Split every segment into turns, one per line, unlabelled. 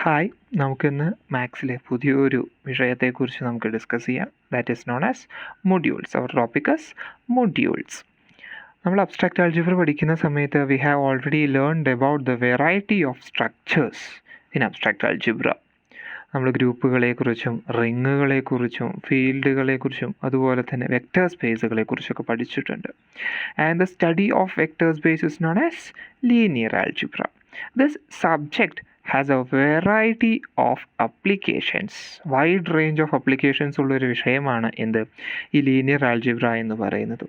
Hi, നമുക്കിന്ന് മാത്സിലെ പുതിയൊരു വിഷയത്തെക്കുറിച്ച് നമുക്ക് ഡിസ്കസ് ചെയ്യാം. That is known as modules. Our topic as modules. നമ്മൾ അബ്സ്ട്രാക്റ്റ് ആൾജിബ്ര പഠിക്കുന്ന സമയത്ത് we have already learned about the variety of structures in abstract algebra. നമ്മൾ ഗ്രൂപ്പുകളെക്കുറിച്ചും റിങ്ങുകളെക്കുറിച്ചും ഫീൽഡുകളെക്കുറിച്ചും അതുപോലെ തന്നെ വെക്റ്റർ സ്പേസുകളെക്കുറിച്ചൊക്കെ പഠിച്ചിട്ടുണ്ട്. And the study of vector space is known as linear algebra. This subject has a variety of applications, wide range of applications ഉള്ളൊരു വിഷയമാണ് ഈ ലീനിയർ ആൾജിബ്ര എന്ന് പറയുന്നത്.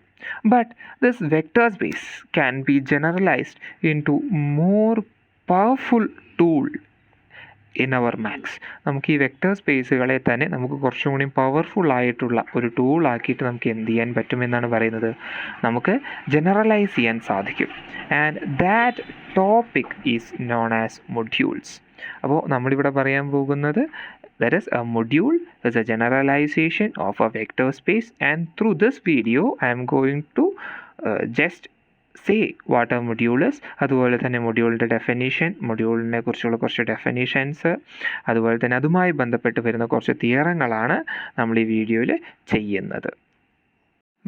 But this vector space can be generalised into more powerful tool in our maths. നമുക്ക് ഈ vector സ്പേസുകളെ തന്നെ നമുക്ക് കുറച്ചും കൂടി പവർഫുൾ ആയിട്ടുള്ള ഒരു ടൂളാക്കിയിട്ട് നമുക്ക് എന്ത് ചെയ്യാൻ പറ്റുമെന്നാണ് പറയുന്നത്, നമുക്ക് ജനറലൈസ് ചെയ്യാൻ സാധിക്കും. And that topic is known as modules. അപ്പോൾ നമ്മളിവിടെ പറയാൻ പോകുന്നത് that is a module is a generalization of a vector space, and through this video I am going to just say what a module is. അതുപോലെ തന്നെ മൊഡ്യൂളിൻ്റെ definition, മൊഡ്യൂളിനെ കുറിച്ചുള്ള കുറച്ച് definitions, അതുപോലെ തന്നെ അതുമായി ബന്ധപ്പെട്ട് വരുന്ന കുറച്ച് തിയറങ്ങളാണ് നമ്മൾ ഈ വീഡിയോയിൽ ചെയ്യുന്നത്.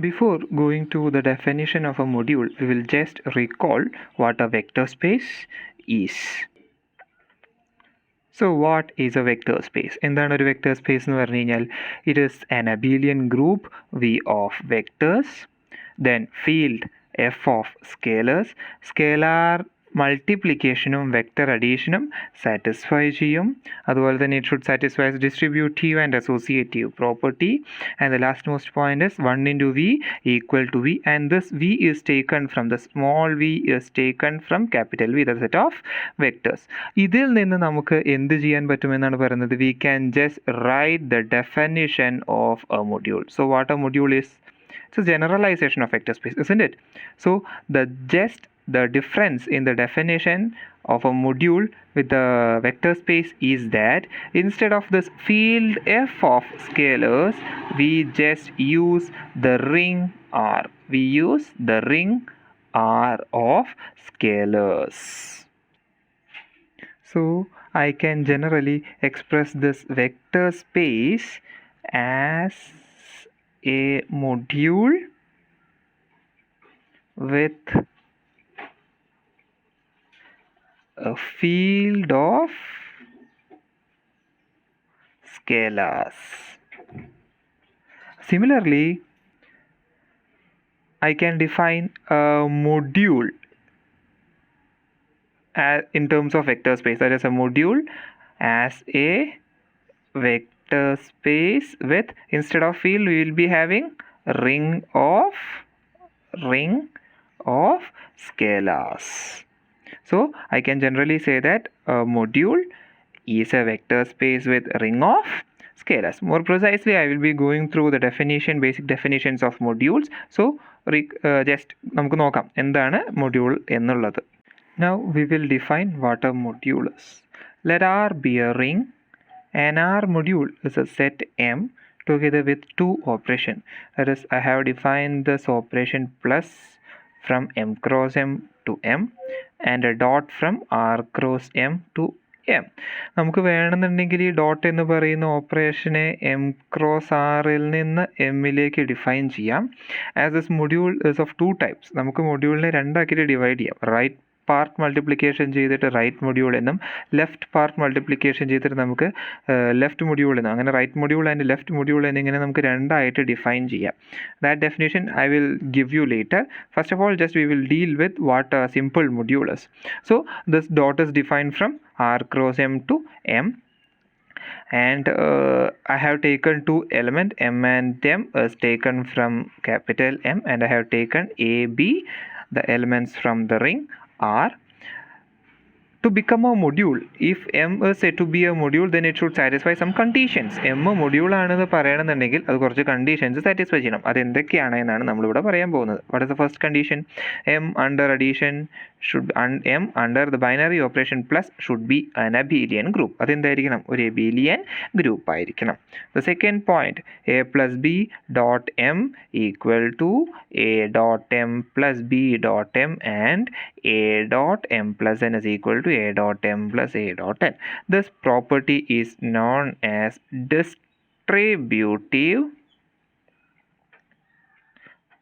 Before going to the definition of a module, we will just recall what a vector space is. So what is a vector space? എന്താണ് ഒരു വെക്റ്റർ സ്പേസ് എന്ന് പറഞ്ഞു കഴിഞ്ഞാൽ, it is an abelian group V of vectors, then field F of scalars. Scalar മൾട്ടിപ്ലിക്കേഷനും vector അഡീഷനും satisfy ചെയ്യും. അതുപോലെ തന്നെ it should satisfy distributive and associative property. And the last most point is 1 into V equal to V, and this V is taken from the small v is taken from capital V, the set of vectors. ഇതിൽ നിന്ന് നമുക്ക് എന്ത് ചെയ്യാൻ പറ്റുമെന്നാണ് പറയുന്നത്, we can just write the definition of a module. So what a module is? It's a generalization of vector space, isn't it? So the difference in the definition of a module with the vector space is that instead of this field F of scalars, we just use the ring R. We use the ring R of scalars. So I can generally express this vector space as a module with a field of scalars. Similarly, I can define a module in terms of vector space. That is, a module as a vector space with, instead of field, we will be having ring of scalars. So I can generally say that a module is a vector space with ring of scalars. More precisely, I will be going through the basic definitions of modules. So just നമുക്ക് നോക്കാം എന്താണ് module എന്നുള്ളത്. Now we will define what a module is. Let R be a ring, and R module is a set M together with two operation. That is, I have defined this operation plus from M cross M to M and a dot from R cross M to M. നമുക്ക് വേണമെന്നുണ്ടെങ്കിൽ ഈ dot എന്ന് പറയുന്ന ഓപ്പറേഷനെ M cross ആറിൽ നിന്ന് എമ്മിലേക്ക് define ചെയ്യാം. As this module is of 2 types. നമുക്ക് മൊഡ്യൂളിനെ രണ്ടാക്കിയിട്ട് ഡിവൈഡ് ചെയ്യാം. റൈറ്റ് പാർട്ട് മൾട്ടിപ്ലിക്കേഷൻ ചെയ്തിട്ട് റൈറ്റ് മൊഡ്യൂൾ എന്നും, ലെഫ്റ്റ് പാർട്ട് മൾട്ടിപ്ലിക്കേഷൻ ചെയ്തിട്ട് നമുക്ക് ലെഫ്റ്റ് മൊഡ്യൂൾ എന്നും, അങ്ങനെ right module and left module എന്നിങ്ങനെ നമുക്ക് രണ്ടായിട്ട് ഡിഫൈൻ ചെയ്യാം. That definition I will give you later. First of all, just we will deal with what a simple module is. So this dot is defined from R cross M to M, and I have taken 2 elements, M and M is taken from capital M, and I have taken A, B, the elements from the ring R. To become a module, if M is said to be a module, then it should satisfy some conditions. M module ആണെന്ന് പറയണമെന്നുണ്ടെങ്കിൽ അത് കുറച്ച് conditions satisfy ചെയ്യണം. അതെന്തൊക്കെയാണ് എന്നാണ് നമ്മളിവിടെ പറയാൻ പോകുന്നത്. What is the first condition? M under addition should M under the binary operation plus should be an abelian group. അതെന്തായിരിക്കണം? ഒരു abelian group ആയിരിക്കണം. The second point, A plus B dot M equal to A dot M plus B dot M, and A dot M plus N is equal to A dot M plus A dot N. This property is known as distributive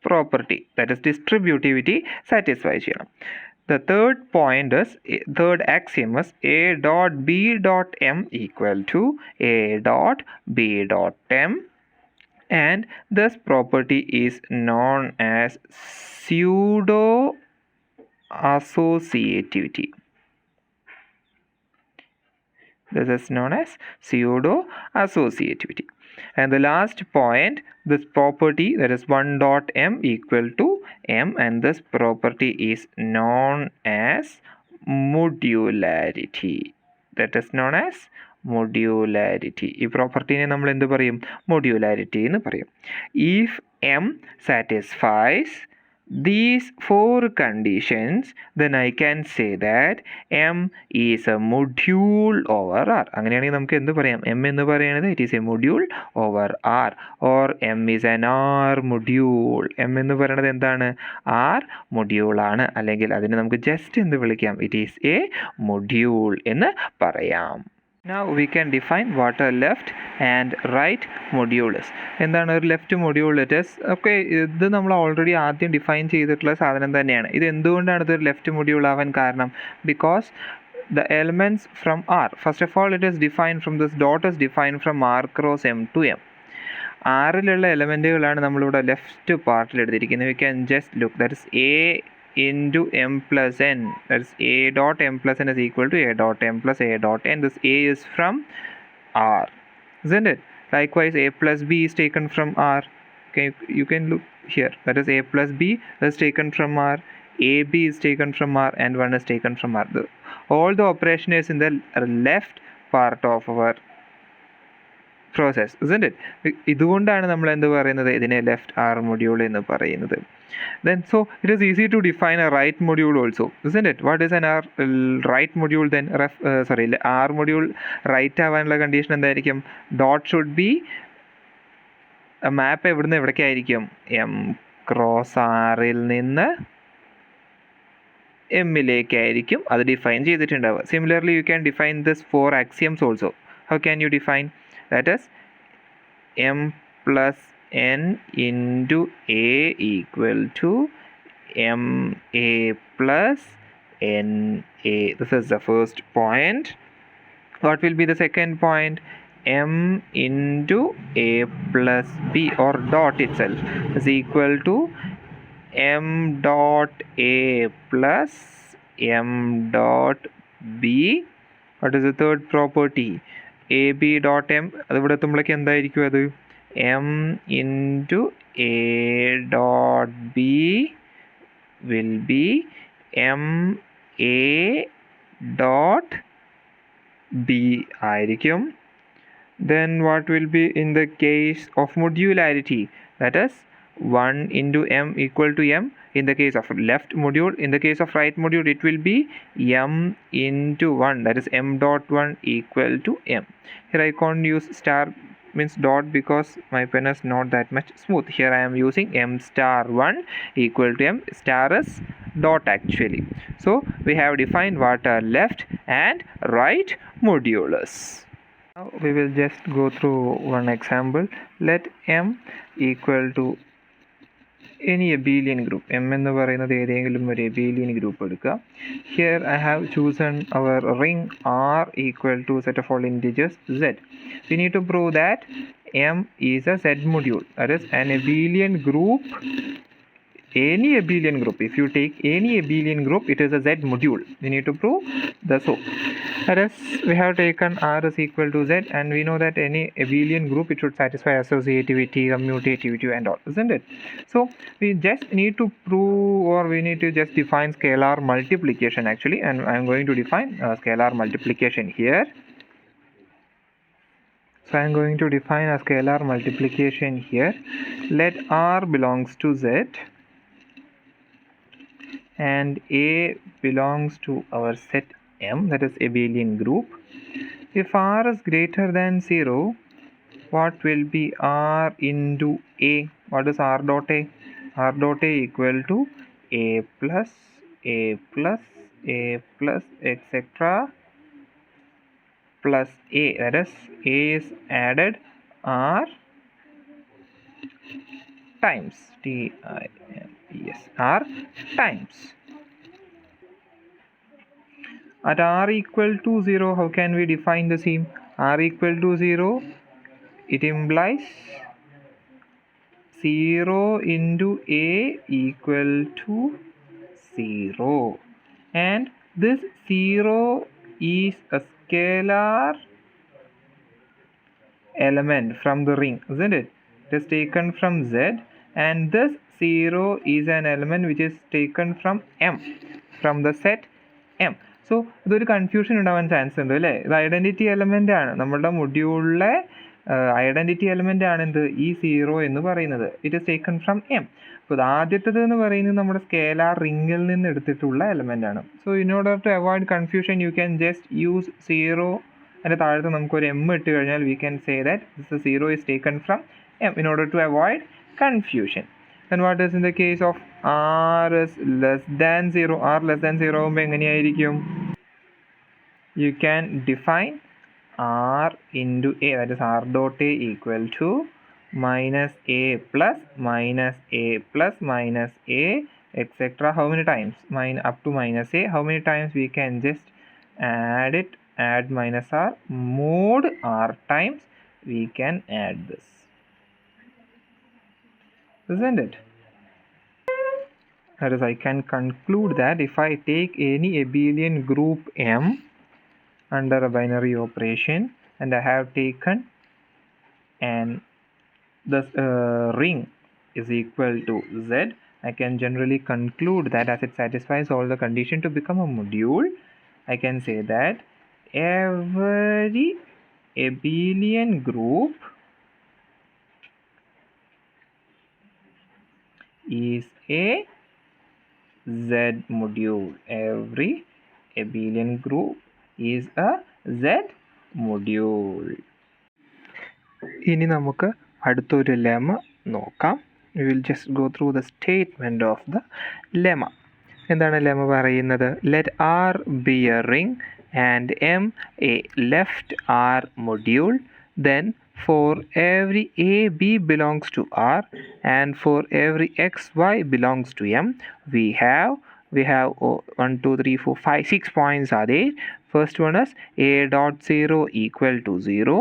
property. That is distributivity satisfy ചെയ്യണം. The third point is, third axiom is A dot B dot M equal to A dot B dot M, and this property is known as pseudo associativity. This is known as pseudo associativity. And the last point, this property, that is 1 dot M equal to M, and this property is known as modularity. That is known as modularity. ഈ പ്രോപ്പർട്ടീനെ നമ്മൾ എന്ത് പറയും? Modularity എന്ന് പറയും. If M satisfies these four conditions, then I can say that M is a module over R. അങ്ങനെയാണെങ്കിൽ നമുക്ക് എന്ത് പറയാം? M എന്ന് പറയുന്നത് it is a module over R, or M is an R module. M എന്ന് പറയുന്നത് എന്താണ്? R module ആണ്. അല്ലെങ്കിൽ അതിനെ നമുക്ക് ജസ്റ്റ് എന്ത് വിളിക്കാം? It is a module എന്ന് പറയാം. Now we can define what are left and right modulus. എന്താണ് ഒരു ലെഫ്റ്റ് മൊഡ്യൂളസ്? ഓക്കെ, ഇത് നമ്മൾ ഓൾറെഡി ആദ്യം ഡിഫൈൻ ചെയ്തിട്ടുള്ള സാധനം തന്നെയാണ്. ഇത് എന്തുകൊണ്ടാണ് ഇതൊരു ലെഫ്റ്റ് മൊഡ്യൂൾ ആവാൻ കാരണം? Because the elements from R, first of all it is defined from this dot is defined from R cross M to M. ആറിലുള്ള എലമെൻറ്റുകളാണ് നമ്മളിവിടെ ലെഫ്റ്റ് പാർട്ടിൽ എടുത്തിരിക്കുന്നത്. We can just look, that is A into M plus N, that is A dot M plus N is equal to A dot M plus A dot N. This A is from R, isn't it? Likewise A plus B is taken from R. Okay, you can look here, that is A plus B is taken from R, AB is taken from R, and 1 is taken from R. All the operation is in the left part of our process, isn't it? ഇതുകൊണ്ടാണ് നമ്മൾ എന്ത് പറയുന്നത്? ഇതിനെ left R module എന്ന് പറയുന്നത്. Then so it is easy to define a right module also, isn't it? What is an R right module then? R module right ആവാനുള്ള condition എന്തായിരിക്കും? Dot should be a map എവിടുന്ന് എവിടേക്ക് ആയിരിക്കും? M cross ആറിൽ നിന്ന് എമ്മിലേക്ക് ആയിരിക്കും അത് define ചെയ്തിട്ടുണ്ടാവുക. Similarly you can define this 4 axioms also. How can you define? That is M plus N into A equal to MA plus NA. This is the first point. What will be the second point? M into A plus B, or dot itself, is equal to M dot A plus M dot B. What is the third property? AB dot M, അതിവിടെ എത്തുമ്പോഴേക്ക് എന്തായിരിക്കും അത്? M into A dot B will be M A dot B ആയിരിക്കും. Then what will be in the case of modularity? That is 1 into M equal to M in the case of left module. In the case of right module it will be M into 1, that is M dot 1 equal to M. Here I can't use star, means dot, because my pen is not that much smooth. Here I am using M star 1 equal to M. Star is dot actually. So we have defined what are left and right modulus. Now we will just go through one example. Let M equal to any abelian group. M എന്ന് പറയുന്നത് ഏതെങ്കിലും ഒരു abelian group എടുക്കുക. Here I have chosen our ring R equal to set of all integers Z. We need to prove that M is a Z module. That is an abelian group. Any abelian group, if you take any abelian group, it is a Z module. We need to prove the so. That is, we have taken R is equal to Z, and we know that any abelian group, it should satisfy associativity, commutativity and all, isn't it? So we just need to prove, or we need to just define scalar multiplication actually, and I am going to define scalar multiplication here. So I am going to define a scalar multiplication here. Let R belongs to Z and A belongs to our set M, that is abelian group. If R is greater than 0, what will be R into A? What is R dot A? R dot A equal to A plus a plus etc. plus a, that is a is added r times r times. At r equal to 0, how can we define the same? R equal to 0, it implies 0 into a equal to 0, and this 0 is a scalar element from the ring, isn't it? It is taken from Z, and this 0 is an element which is taken from M, from the set M. So ഇതൊരു confusion ഉണ്ടാവാൻ chance ഉണ്ട് അല്ലേ? ഇത് identity element ആണ്, നമ്മുടെ മൊഡ്യൂളിലെ identity element ആണ് എന്ത് ഈ 0 എന്ന് പറയുന്നത്. It is taken from M. അപ്പോൾ ഇത് ആദ്യത്തേത് എന്ന് പറയുന്നത് നമ്മുടെ സ്കേലാർ റിങ്ങിൽ നിന്ന് എടുത്തിട്ടുള്ള എലമെൻ്റ് ആണ്. So in order to avoid confusion you can just use 0. അതിൻ്റെ താഴത്ത് നമുക്കൊരു എം ഇട്ട് കഴിഞ്ഞാൽ we can say that this 0 is taken from m in order to avoid confusion. Then what is in the case of r is less than 0? r less than 0 ആകുമ്പോൾ എങ്ങനെയായിരിക്കും? You can define r into a, that is r dot a equal to minus a plus minus a etc. How many times? Up to minus a. How many times we can just add it? Add minus r mod r times we can add this, isn't it? That is, I can conclude that if I take any abelian group M under a binary operation and I have taken and the ring is equal to Z, I can generally conclude that as it satisfies all the conditions to become a module, I can say that every abelian group is a Z module. Every abelian group is a Z module. ഇനി നമുക്ക് അടുത്തൊരു lemma നോക്കാം. We will just go through the statement of the lemma. എന്താണ് lemma പറയുന്നത്? Let R be a ring and M a left R module, then for every a b belongs to R and for every x y belongs to M, we have 1 2 3 4 5 6 points are there. First one is a dot 0 equal to 0.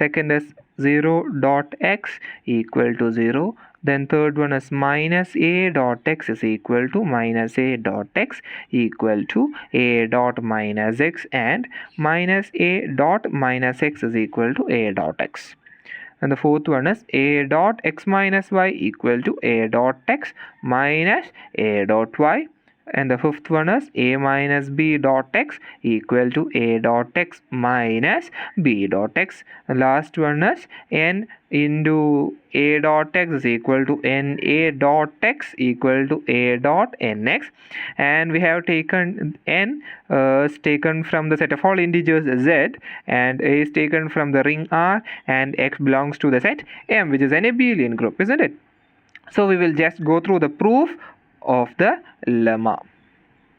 Second is 0 dot x equal to 0. Then third one is minus a dot x is equal to minus a dot x equal to a dot minus x, and minus a dot minus x is equal to a dot x. And the fourth one is a dot x minus y equal to a dot x minus a dot y. And the fifth one is a minus b dot x equal to a dot x minus b dot x. The last one is n into a dot x is equal to n a dot x equal to a dot nx. And we have taken n is taken from the set of all integers z, and a is taken from the ring R, and x belongs to the set M, which is an abelian group, isn't it? So we will just go through the proof of the lemma.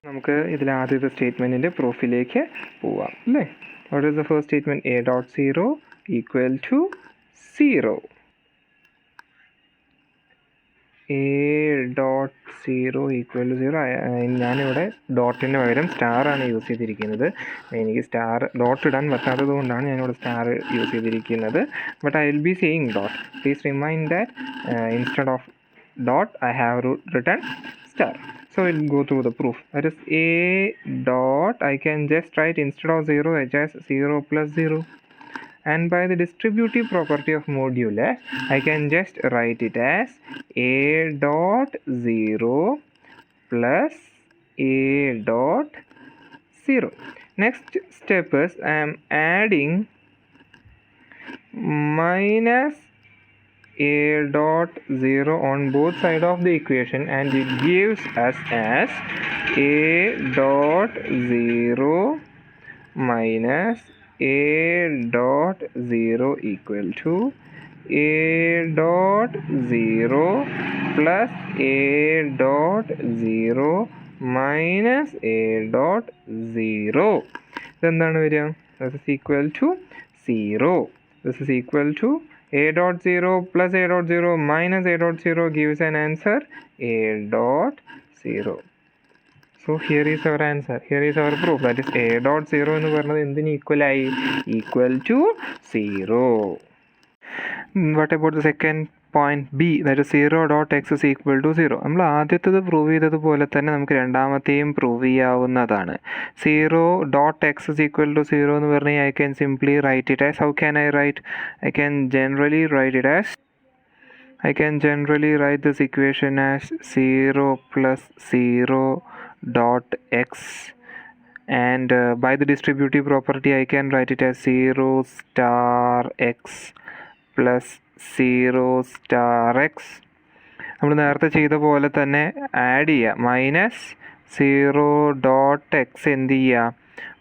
നമുക്ക് ഇതിൽ ആദ്യത്തെ സ്റ്റേറ്റ്മെൻറ്റിൻ്റെ പ്രൂഫിലേക്ക് പോവാം അല്ലേ? What is the first statement? A dot 0 equal to 0. A dot 0 equal to 0. ഞാനിവിടെ ഡോട്ടിന് പകരം സ്റ്റാറാണ് use ചെയ്തിരിക്കുന്നത്. എനിക്ക് സ്റ്റാർ ഡോട്ട് ഇടാൻ പറ്റാത്തത് കൊണ്ടാണ് ഞാനിവിടെ സ്റ്റാർ യൂസ് ചെയ്തിരിക്കുന്നത്. But I will be saying dot. Please remind that instead of dot I have written star. So we'll go through the proof. That is a dot, I can just write instead of 0 just 0 plus 0, and by the distributive property of modulus I can just write it as a dot 0 plus a dot 0. Next step is I am adding minus a dot 0 on both sides of the equation, and it gives us as a dot 0 minus a dot 0 equal to a dot 0 plus a dot 0 minus a dot 0. ഇതെന്താണ് വരിക? This is equal to 0. This is equal to a dot 0 plus a dot 0 minus a dot 0 gives an answer a dot 0. So here is our answer. Here is our proof. That is a dot 0 എന്ന് പറഞ്ഞത് എന്തിന് equal ആയി? Equal to 0. What about the second point B? That is 0 dot x is equal to 0. നമ്മൾ ആദ്യത്തേത് prove ചെയ്തതുപോലെ തന്നെ നമുക്ക് രണ്ടാമത്തെയും പ്രൂവ് ചെയ്യാവുന്നതാണ്. 0 dot x is equal to 0 എന്ന് പറഞ്ഞാൽ I can simply write it as, how can I write? I can generally write this equation as 0 plus 0 dot x, and by the distributive property I can write it as 0 star x plus 0 star x. നമ്മൾ നേരത്തെ ചെയ്ത പോലെ തന്നെ add ചെയ്യുക, minus 0 dot X എന്ത് ചെയ്യുക?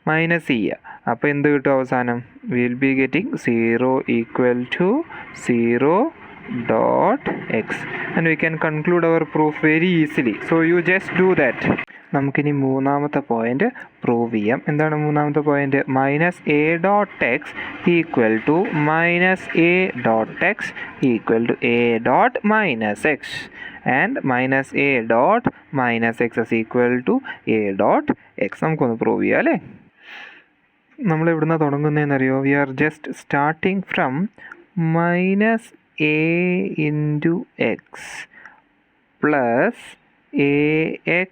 Minus ചെയ്യുക. അപ്പോൾ എന്ത് കിട്ടും അവസാനം? Will be getting 0 equal to 0 dot x, and we can conclude our proof very easily. So you just do that. നമുക്കിനി മൂന്നാമത്തെ പോയിന്റ് പ്രൂവ് ചെയ്യാം. എന്താണ് മൂന്നാമത്തെ point? Minus a dot x equal to minus a dot x equal to a dot minus x, and minus a dot minus x is equal to a dot x. നമുക്കൊന്ന് prove ചെയ്യാം അല്ലേ? നമ്മൾ എവിടുന്ന തുടങ്ങുന്നതെന്നറിയോ? We are just starting from minus a into x plus ax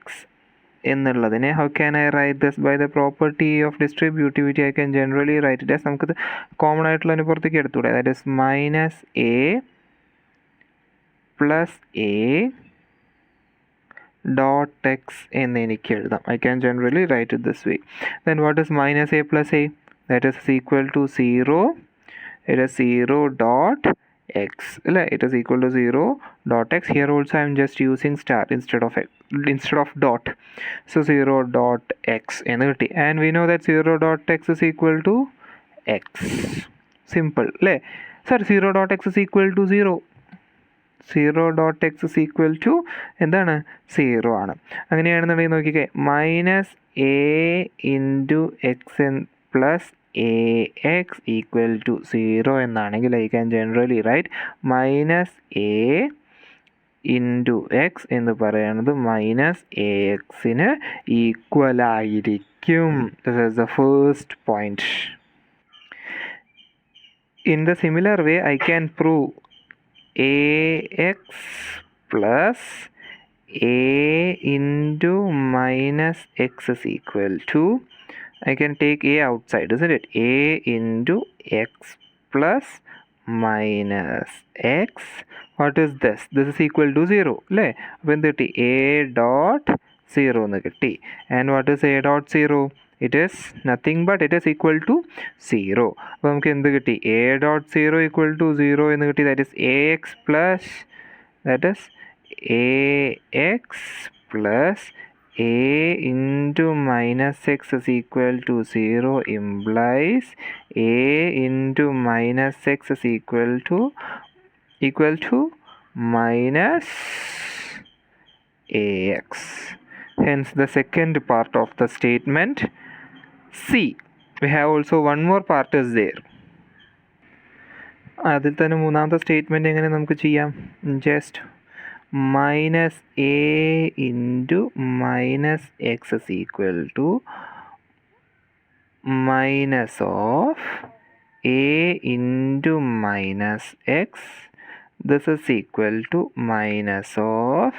എന്നുള്ളതിനെ how can I write this? By the property of distributivity I can generally write it as, നമുക്കിത് common ആയിട്ടുള്ളതിന് പുറത്തേക്ക് എടുത്തൂടെ? that is minus a plus a dot x എന്ന് എനിക്ക് എഴുതാം. I can generally write it this way. Then what is minus a plus a? That is equal to 0. It is 0 dot x. It is equal to 0 dot x. Here also I am just using star instead of dot. So 0 dot x എന്ന് കിട്ടി. And we know that 0 dot x is equal to x. Simple അല്ലേ? Sir, 0 dot x is equal to 0. 0 dot x is equal to എന്താണ്? 0 ആണ്. അങ്ങനെയാണെന്നുണ്ടെങ്കിൽ നോക്കിക്കേ, minus A into X plus ax equal to 0 എന്നാണെങ്കിൽ I can generally write minus A into X എന്ന് പറയുന്നത് minus A എക്സിന് equal ആയിരിക്കും. This is the first point. In the similar way I can prove ax plus a into minus x is equal to, I can take a outside, isn't it? A into x plus minus x. What is this? This is equal to 0. അല്ലേ? അപ്പോൾ എന്ത് കിട്ടി? a dot 0 എന്ന് കിട്ടി. And what is a dot 0? It is nothing but it is equal to 0. അപ്പോൾ നമുക്ക് എന്ത് കിട്ടി? a dot 0 equal to 0 എന്ന് കിട്ടി. That is ax plus, that is ax plus a into minus x is equal to 0 implies a into minus x is equal to minus ax. Hence the second part of the statement C. We have also one more part is there. അതിൽ തന്നെ മൂന്നാമത്തെ statement എങ്ങനെ നമുക്ക് ചെയ്യാം? Just minus a into minus x is equal to minus of a into minus x. This is equal to minus of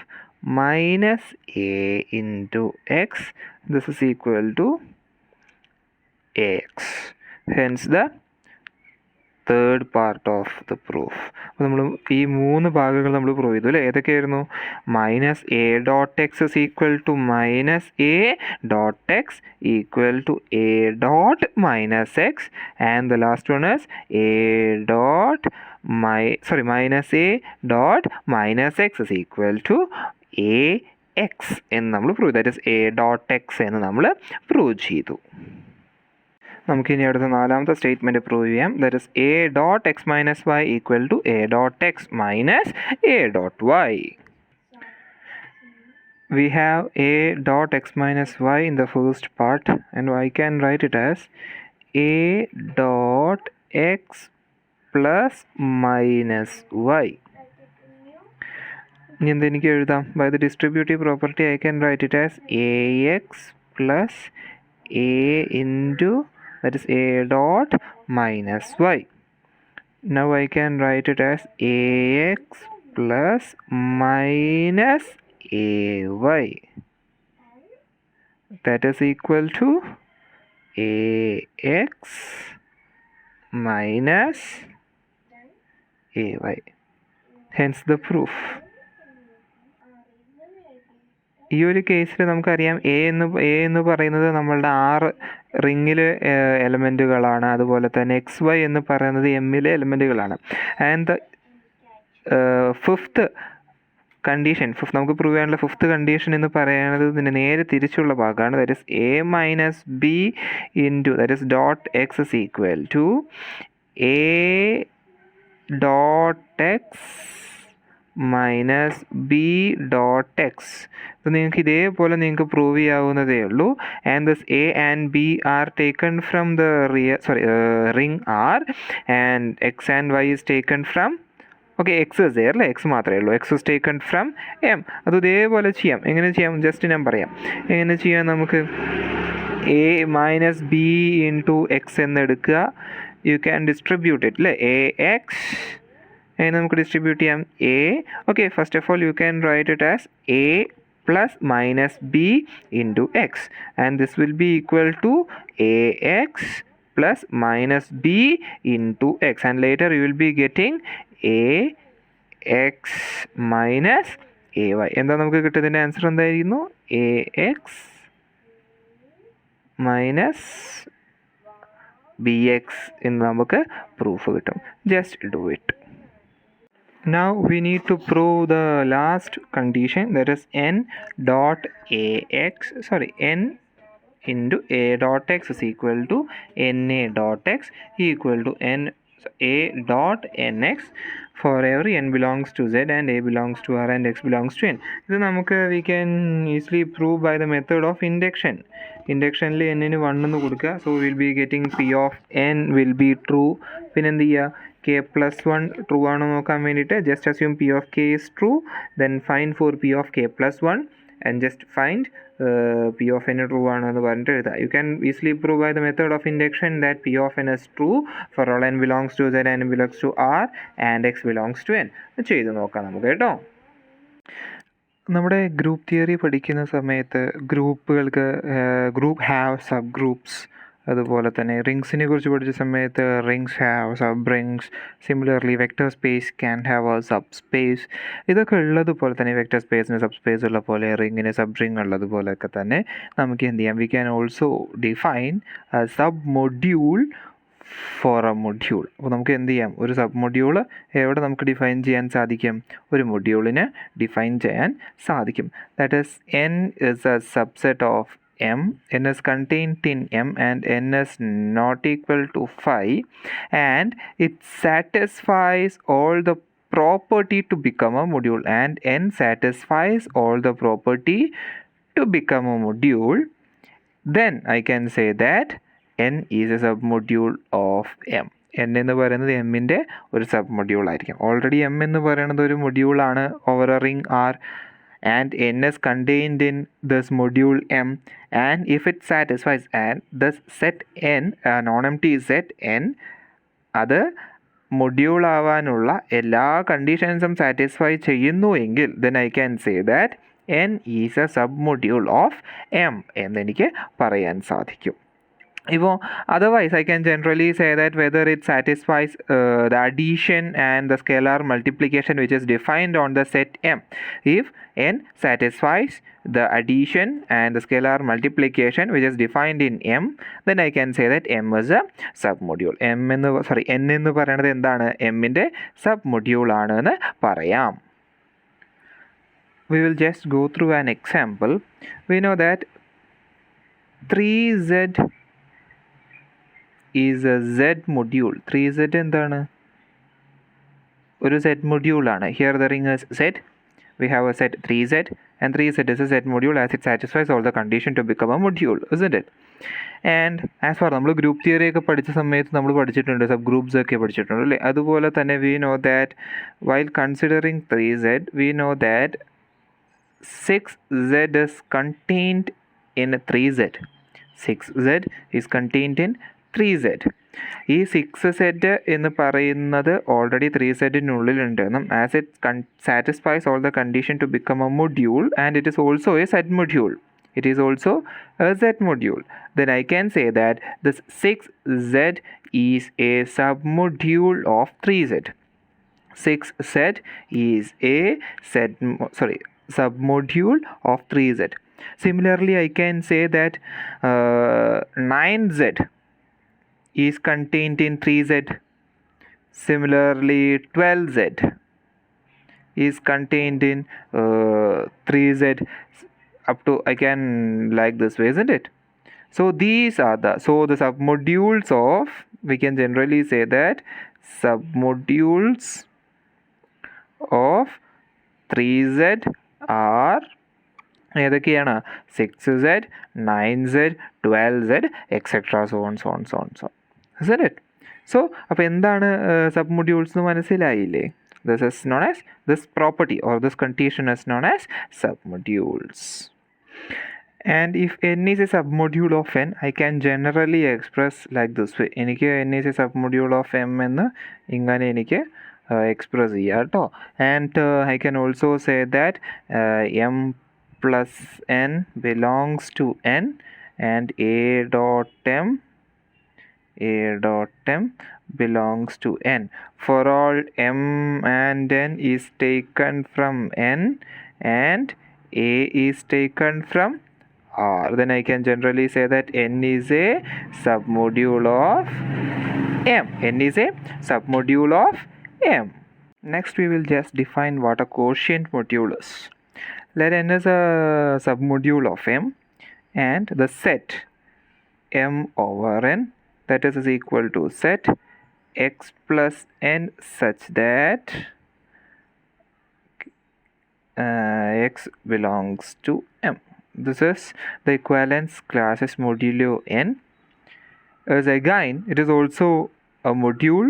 minus a into x. This is equal to ax. Hence the third part of the proof. അപ്പോൾ നമ്മൾ ഈ മൂന്ന് ഭാഗങ്ങൾ നമ്മൾ prove ചെയ്തു അല്ലേ? ഏതൊക്കെയായിരുന്നു? Minus a dot x is equal to minus a dot x equal to a dot minus x, and the last one is a dot minus a dot minus x is equal to a x എന്ന് നമ്മൾ prove ചെയ്തു. That is a dot x എന്ന് നമ്മൾ prove ചെയ്തു. നമുക്കിനി അടുത്ത നാലാമത്തെ statement prove ചെയ്യാം. That is a dot x minus y equal to a dot x minus a dot y. we have a dot x minus y in the first part, and I can write it as a dot x plus minus y. By the distributive property, I can write it as ax plus a into, that is a dot minus y. Now I can write it as ax plus minus ay. That is equal to ax minus ay. Hence the proof. ഈ ഒരു കേസിൽ നമുക്കറിയാം A എന്ന് പറയുന്നത് നമ്മളുടെ R റിങ്ങിലെ എലമെൻറ്റുകളാണ്, അതുപോലെ തന്നെ XY എന്ന് പറയുന്നത് എമ്മിലെ എലമെൻറ്റുകളാണ്. ആൻഡ് ദ ഫിഫ്ത്ത് കണ്ടീഷൻ, നമുക്ക് പ്രൂവ് ചെയ്യാനുള്ള ഫിഫ്ത്ത് കണ്ടീഷൻ എന്ന് പറയുന്നത് ഇതിന് നേരെ തിരിച്ചുള്ള ഭാഗമാണ്. That is a minus b into, that is dot x is equal to a dot x minus b dot x. ഇത് നിങ്ങൾക്ക് ഇതേപോലെ നിങ്ങൾക്ക് പ്രൂവ് ചെയ്യാവുന്നതേ ഉള്ളൂ. And this a and b are taken from the ring R, and x and y is taken from, okay x is there അല്ലേ, X മാത്രമേ ഉള്ളൂ, X is taken from M. അത് ഇതേപോലെ ചെയ്യാം. എങ്ങനെ ചെയ്യാം ജസ്റ്റ് ഞാൻ പറയാം. എങ്ങനെ ചെയ്യാം, നമുക്ക് a minus b into x എന്നെടുക്കുക. യു ക്യാൻ ഡിസ്ട്രിബ്യൂട്ട് ഇറ്റ് അല്ലേ, എ എക്സ് and നമുക്ക് ഡിസ്ട്രിബ്യൂട്ട് ചെയ്യാം a. Okay, first of all you can write it as a plus minus b into x, and this will be equal to a x plus minus b into x, and later you will be getting a x minus a y. എന്താ നമുക്ക് കിട്ടുന്നതിൻ്റെ answer എന്തായിരുന്നു? A x minus B X എന്ന് നമുക്ക് proof കിട്ടും. Just do it. Now we need to prove the last condition, that is n into a dot x is equal to na dot x equal to a dot nx for every n belongs to z and a belongs to r and x belongs to n. ഇത് നമുക്ക് we can easily prove by the method of induction. ഇൻഡക്ഷനിൽ n-ന് 1 എന്ന് കൊടുക്കുക. So will be getting P of n will be true. പിന്നെ എന്ത് ചെയ്യുക, k plus 1 true ആണോ നോക്കാൻ വേണ്ടിയിട്ട് just assume p of k is true, then find for p of k plus 1 and just find p of n true ആണോ എന്ന് പറഞ്ഞിട്ട് എഴുതുക. You can easily prove by the method of induction that p of n is true for all n belongs to z and n belongs to r and x belongs to n. ചെയ്ത് നോക്കാം നമുക്ക് കേട്ടോ. നമ്മുടെ group theory പഠിക്കുന്ന സമയത്ത് ഗ്രൂപ്പുകൾക്ക് group have sub groups, അതുപോലെ തന്നെ റിങ്സിനെ കുറിച്ച് പഠിച്ച സമയത്ത് rings have sub rings, similarly vector space can have A sub space. ഇതൊക്കെ ഉള്ളതുപോലെ തന്നെ വെക്റ്റർ സ്പേസിന് സബ് സ്പേസ് ഉള്ള പോലെ റിങ്ങിന് സബ് റിങ് ഉള്ളതുപോലെയൊക്കെ തന്നെ നമുക്ക് എന്ത് ചെയ്യാം, we can also define a sub module for a module. അപ്പോൾ നമുക്ക് എന്ത് ചെയ്യാം, ഒരു സബ് മൊഡ്യൂൾ എവിടെ നമുക്ക് ഡിഫൈൻ ചെയ്യാൻ സാധിക്കും, ഒരു മൊഡ്യൂളിന് ഡിഫൈൻ ചെയ്യാൻ സാധിക്കും. That is n is a subset of m, n is contained in m and n is not equal to phi, and it satisfies all the property to become a module, and n satisfies all the property to become a module, then I can say that n is a submodule of m. n എന്ന് പറയുന്നത് എമ്മിൻ്റെ ഒരു submodule ആയിരിക്കും. Already m എന്ന് പറയുന്നത് ഒരു മൊഡ്യൂളാണ് over a ring R, and n is contained in this module m, and if it satisfies and this set n, non-empty set n, അത് മൊഡ്യൂൾ ആവാനുള്ള എല്ലാ കണ്ടീഷൻസും സാറ്റിസ്ഫൈ ചെയ്യുന്നു എങ്കിൽ then I can say that n is a submodule of m എന്നെനിക്ക് പറയാൻ സാധിക്കും. ഇപ്പോൾ otherwise I can generally say that whether it satisfies the addition and the scalar multiplication which is defined on the set m. If n satisfies the addition and the scalar multiplication which is defined in m, then I can say that m is a submodule. n എന്ന് പറയുന്നത് എന്താണ്, m-ൻ്റെ submodule ആണ് എന്ന് പറയാം. We will just go through an example. We know that 3z is a Z module. 3z എന്താണ്, ഒരു Z മൊഡ്യൂളാണ്. Here the ring is Z, we have a set 3Z, and 3Z is a set module as it satisfies all the condition to become a module, isn't it? And as far നമ്മൾ group theory ഒക്കെ പഠിച്ച സമയത്ത് നമ്മൾ പഠിച്ചിട്ടുണ്ട്, sub groups ഒക്കെ പഠിച്ചിട്ടുണ്ട് അല്ലേ? അതുപോലെ തന്നെ we know that while considering 3Z we know that 6Z is contained in 3Z. 6Z is contained in 3Z. ഈ 6Z എന്ന് പറയുന്നത് ഓൾറെഡി 3Zനുള്ളിലുണ്ടെന്നും as it satisfies all the condition to become a module and it is also a set module. It is also a Z module. Then I can say that this 6Z is a submodule of 3Z. 6Z is a submodule of 3Z. Similarly, I can say that 9Z is contained in 3Z. Similarly, 12Z is contained in 3Z. Up to, I can like this way, isn't it? So these are the submodules of, we can generally say that submodules of 3Z are ഏതൊക്കെയാണ്? 6Z, 9Z, 12Z, etc. so on. Isn't it? So അപ്പോൾ എന്താണ് submodules എന്ന് മനസ്സിലായില്ലേ? This is known as, this property or this condition is known as submodules. And if n is a submodule of n, I can generally express like this way. എനിക്ക് n is a submodule of m എന്ന് ഇങ്ങനെ എനിക്ക് express ചെയ്യാം കേട്ടോ. And I can also say that m plus n belongs to n and a dot m belongs to n for all m and n is taken from n and a is taken from r. Then I can generally say that n is a submodule of m. N is a submodule of m. Next we will just define what a quotient module is. Let n is a submodule of m and the set m over n, that is equal to set x plus n such that x belongs to m. This is the equivalence class is modulo n. As again, it is also a module.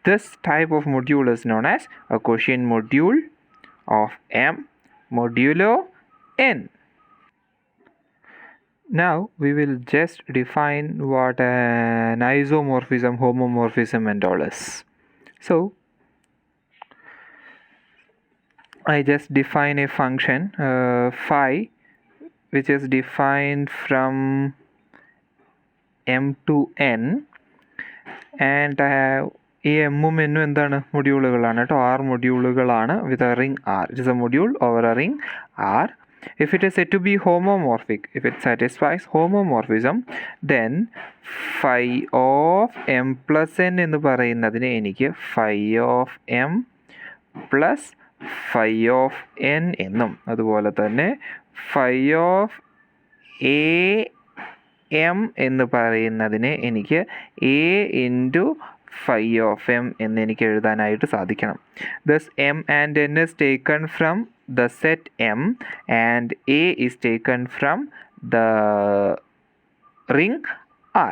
This type of module is known as a quotient module of m modulo n. Now we will just define what an isomorphism, homomorphism and all is. So I just define a function phi which is defined from m to n and ഈ എമ്മും എന്നും എന്താണ്? മൊഡ്യൂളുകളാണ് കേട്ടോ. 6 മൊഡ്യൂളുകളാണ് with a ring r. It is a module over a ring r. If it is said to be homomorphic, if it satisfies homomorphism, then phi of m plus n എന്ന് പറയുന്നതിന് എനിക്ക് phi of m plus phi of n എന്നും അതുപോലെ തന്നെ phi of a m എന്ന് പറയുന്നതിന് എനിക്ക് a into phi of m എന്ന് എനിക്ക് എഴുതാനായിട്ട് സാധിക്കണം. Thus m and n is taken from the set m and a is taken from the ring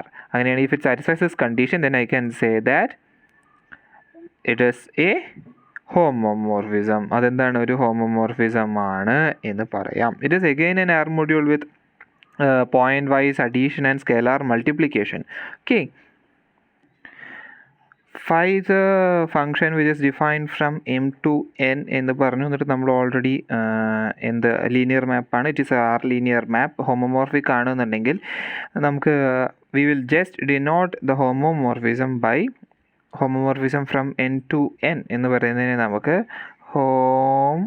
r. അങ്ങനെയാണ് if it satisfies this condition, then I can say that it is a homomorphism. അതെന്താണ്? ഒരു homomorphism ആണ് എന്ന് പറയാം. It is again an R module with point wise addition and scalar multiplication. Okay. Phi is a function which is defined from m to n എന്ന് പറഞ്ഞു. എന്നിട്ട് നമ്മൾ already എന്ത് ലീനിയർ മാപ്പാണ്. It is R linear map. Homomorphic ആണെന്നുണ്ടെങ്കിൽ നമുക്ക് we will just denote the homomorphism by homomorphism from n to n എന്ന് പറയുന്നതിനെ നമുക്ക് hom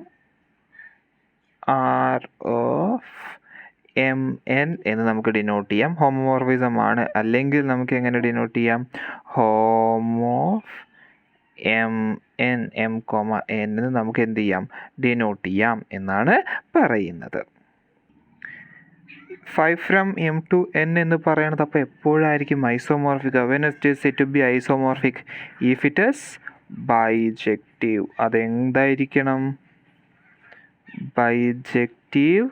r of m n എന്ന് നമുക്ക് ഡിനോട്ട് ചെയ്യാം. ഹോമോമോർഫിസം ആണ്. അല്ലെങ്കിൽ നമുക്ക് എങ്ങനെ ഡിനോട്ട് ചെയ്യാം? hom of m n m, n എന്ന് നമുക്ക് എന്ത് ചെയ്യാം? ഡിനോട്ട് ചെയ്യാം എന്നാണ് പറയുന്നത്. 5 from m to n എന്ന് പറയുന്നത് അപ്പോൾ എപ്പോഴായിരിക്കും isomorphic? when it is said to be isomorphic? if it is bijective. അതെന്തായിരിക്കണം? ബൈജക്റ്റീവ്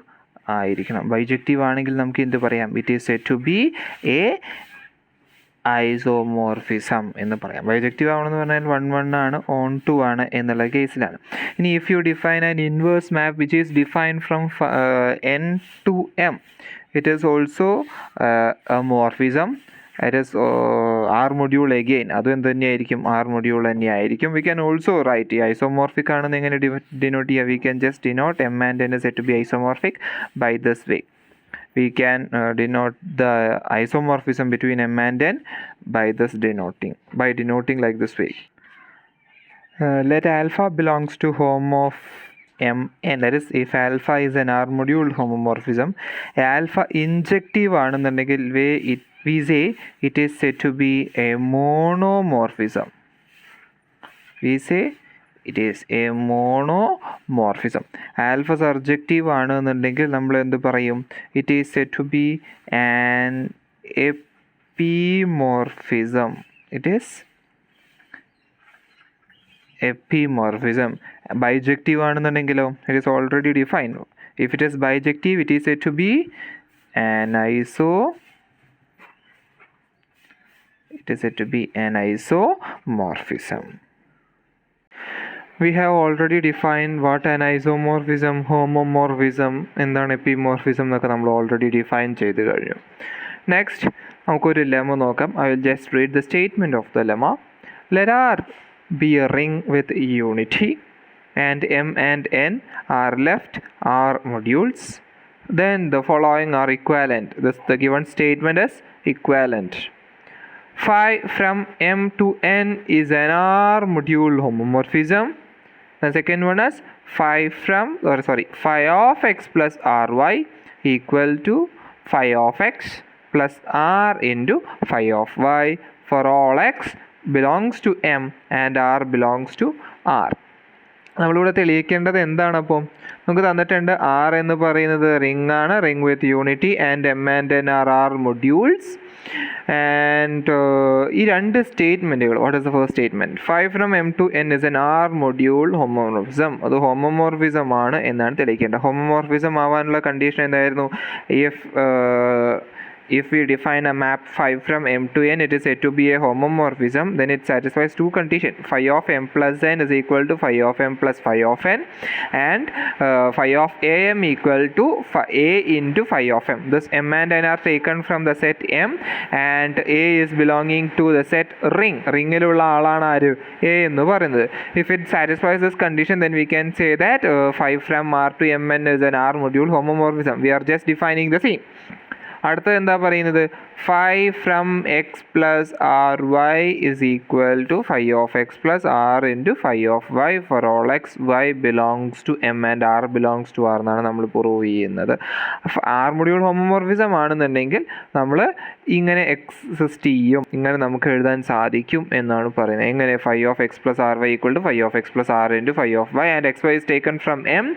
ആയിരിക്കണം. ബൈജക്റ്റീവ് ആണെങ്കിൽ നമുക്ക് എന്ത് പറയാം? It is said to be a isomorphism എന്ന് പറയാം. ബൈജക്റ്റീവ് ആവണമെന്ന് പറഞ്ഞാൽ 1 1 ആണ്, ഓൺ 2 ആണ് എന്നുള്ള കേസിലാണ്. ഇനി if you define an inverse map which is defined from n to m, it is also a morphism. It is R module again. അതും എന്ത് തന്നെയായിരിക്കും? R module തന്നെയായിരിക്കും. We can also write isomorphic ആണെന്ന് എങ്ങനെ denote ചെയ്യുക? We can just denote m and n is said to be isomorphic by this way. We can denote the isomorphism between m and n by denoting like this way. Let alpha belongs to home of m n, that is if alpha is an R module homomorphism, alpha injective ആണെന്നുണ്ടെങ്കിൽ we say it is said to be a monomorphism. We say it is a monomorphism. Alpha surjective ആണെന്നുണ്ടെങ്കിൽ നമ്മൾ എന്ത് പറയും? It is said to be an epimorphism. It is epimorphism. Bijective ആണെന്നുണ്ടെങ്കിലോ it is already defined. If it is bijective, it is said to be an isomorphism. We have already defined what an isomorphism, homomorphism, എന്താണ് epimorphism എന്നൊക്കെ നമ്മൾ already define ചെയ്ത് കഴിഞ്ഞു. Next നമുക്കൊരു lemma നോക്കാം. I will just read the statement of the lemma. Let R be a ring with unity and m and n are left R modules. Then the following are equivalent. The given statement is equivalent. Phi from m to n is an R module homomorphism. The second one is phi of x plus ry equal to phi of x plus r into phi of y for all x belongs to m and r belongs to r. നമ്മളിവിടെ തെളിയിക്കേണ്ടത് എന്താണ്? അപ്പം നമുക്ക് തന്നിട്ടുണ്ട് R എന്ന് പറയുന്നത് ring ആണ്, ring with unity, and m and n are R modules. And ഈ രണ്ട് സ്റ്റേറ്റ്മെൻറ്റുകൾ, what is the first statement? phi from m to n is an R module homomorphism. അത് ഹോമോമോർഫിസം ആണ് എന്നാണ് തെളിയിക്കേണ്ടത്. ഹോമോമോർഫിസം ആവാനുള്ള കണ്ടീഷൻ എന്തായിരുന്നു? If we define a map phi from m to n, it is said to be a homomorphism. Then it satisfies two conditions. Phi of m plus n is equal to phi of m plus phi of n, and phi of am equal to a into phi of m. Thus m and n are taken from the set m, and a is belonging to the set ring. Ringിലുള്ള ആളാണ് ആര്? a എന്ന് പറയുന്നത്. If it satisfies this condition, then we can say that phi from r to mn is an R module homomorphism. We are just defining the same. അടുത്തത് എന്താ പറയുന്നത്? phi from x plus ry is equal to phi of x plus r into phi of y for all x y belongs to m and r belongs to r എന്നാണ് നമ്മൾ prove ചെയ്യുന്നത്. R module homomorphism ആണെന്നുണ്ടെങ്കിൽ നമ്മൾ ഇങ്ങനെ exist ചെയ്യും, ഇങ്ങനെ നമുക്ക് എഴുതാൻ സാധിക്കും എന്നാണ് പറയുന്നത്. എങ്ങനെ? phi of x plus ry equal to phi of x plus r into phi of y, and xy is taken from m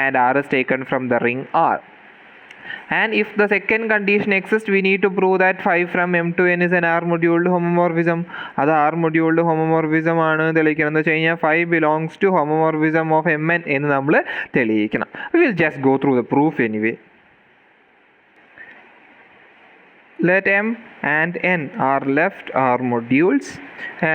and r is taken from the ring R. And if the second condition exists, we need to prove that phi from m to n is an R module homomorphism. അത് R module homomorphism ആണ് തെളിയിക്കണം. എന്ന് വെച്ച് കഴിഞ്ഞാൽ phi belongs to homomorphism of mn എന്ന് നമ്മൾ തെളിയിക്കണം. We will just go through the proof anyway. Let m and n are left R modules,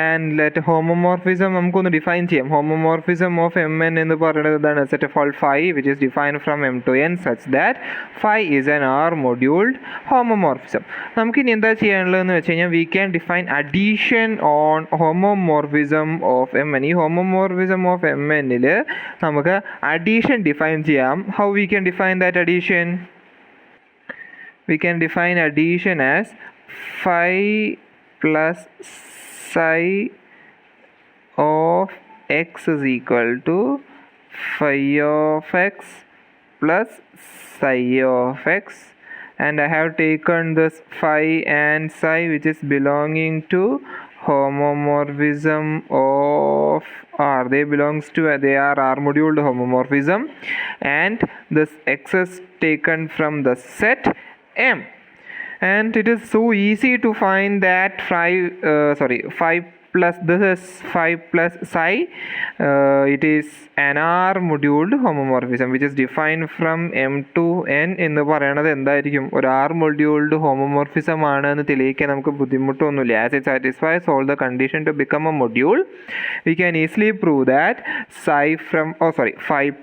and let homomorphism നമുക്കൊന്ന് ഡിഫൈൻ ചെയ്യാം. Homomorphism of mn എന്ന് പറയുന്നത് എന്താണ്? Set of all phi which is defined from m to n such that phi is an R module homomorphism. നമുക്കിനി എന്താ ചെയ്യാനുള്ളതെന്ന് വെച്ച് കഴിഞ്ഞാൽ we can define addition on homomorphism of mn. ഈ homomorphism of mn-ൽ നമുക്ക് addition define ചെയ്യാം. How we can define that addition? We can define addition as phi plus psi of x is equal to phi of x plus psi of x, and I have taken this phi and psi which is belonging to homomorphism of R. They are R module homomorphism, and this x is taken from the set M, and it is so easy to find that phi plus, this is phi plus psi. It is an R moduled homomorphism which is defined from M to N എന്ന് പറയുന്നത് എന്തായിരിക്കും? ഒരു R moduled homomorphism ആണ് എന്ന് തെളിയിക്കാൻ നമുക്ക് ബുദ്ധിമുട്ടൊന്നുമില്ല. As it satisfies all the condition to become a module, we can easily prove that phi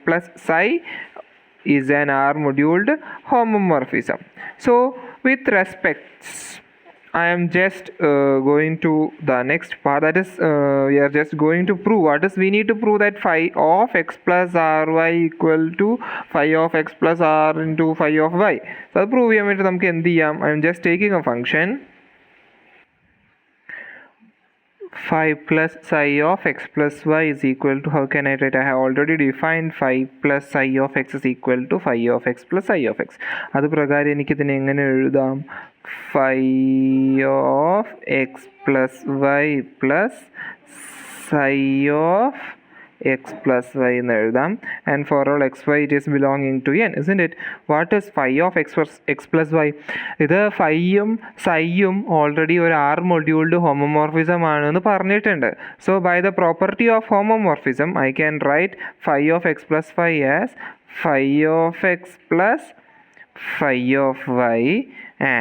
plus psi is an R moduled homomorphism. So with respects, I am just going to the next part, that is we are just going to prove we need to prove that phi of x plus ry equal to phi of x plus r into phi of y. So that prove ചെയ്യാൻ വേണ്ടി നമുക്ക് എന്ത് ചെയ്യാം? I am just taking a function phi plus psi of x plus y is equal to, how can I write? I have already defined phi plus psi of x is equal to phi of x plus psi of x. അത് പ്രകാരം എനിക്കിതിനെ എങ്ങനെ എഴുതാം? phi of x plus y plus psi of x plus y എന്ന് എഴുതാം. And for all xy it is belonging to n, isn't it? What is phi of x plus y? ഇത് ഫൈയും സൈയും already ഒരു R moduled homomorphism ആണെന്ന് പറഞ്ഞിട്ടുണ്ട്. So by the property of homomorphism I can write phi of x plus phi as phi of x plus phi of y,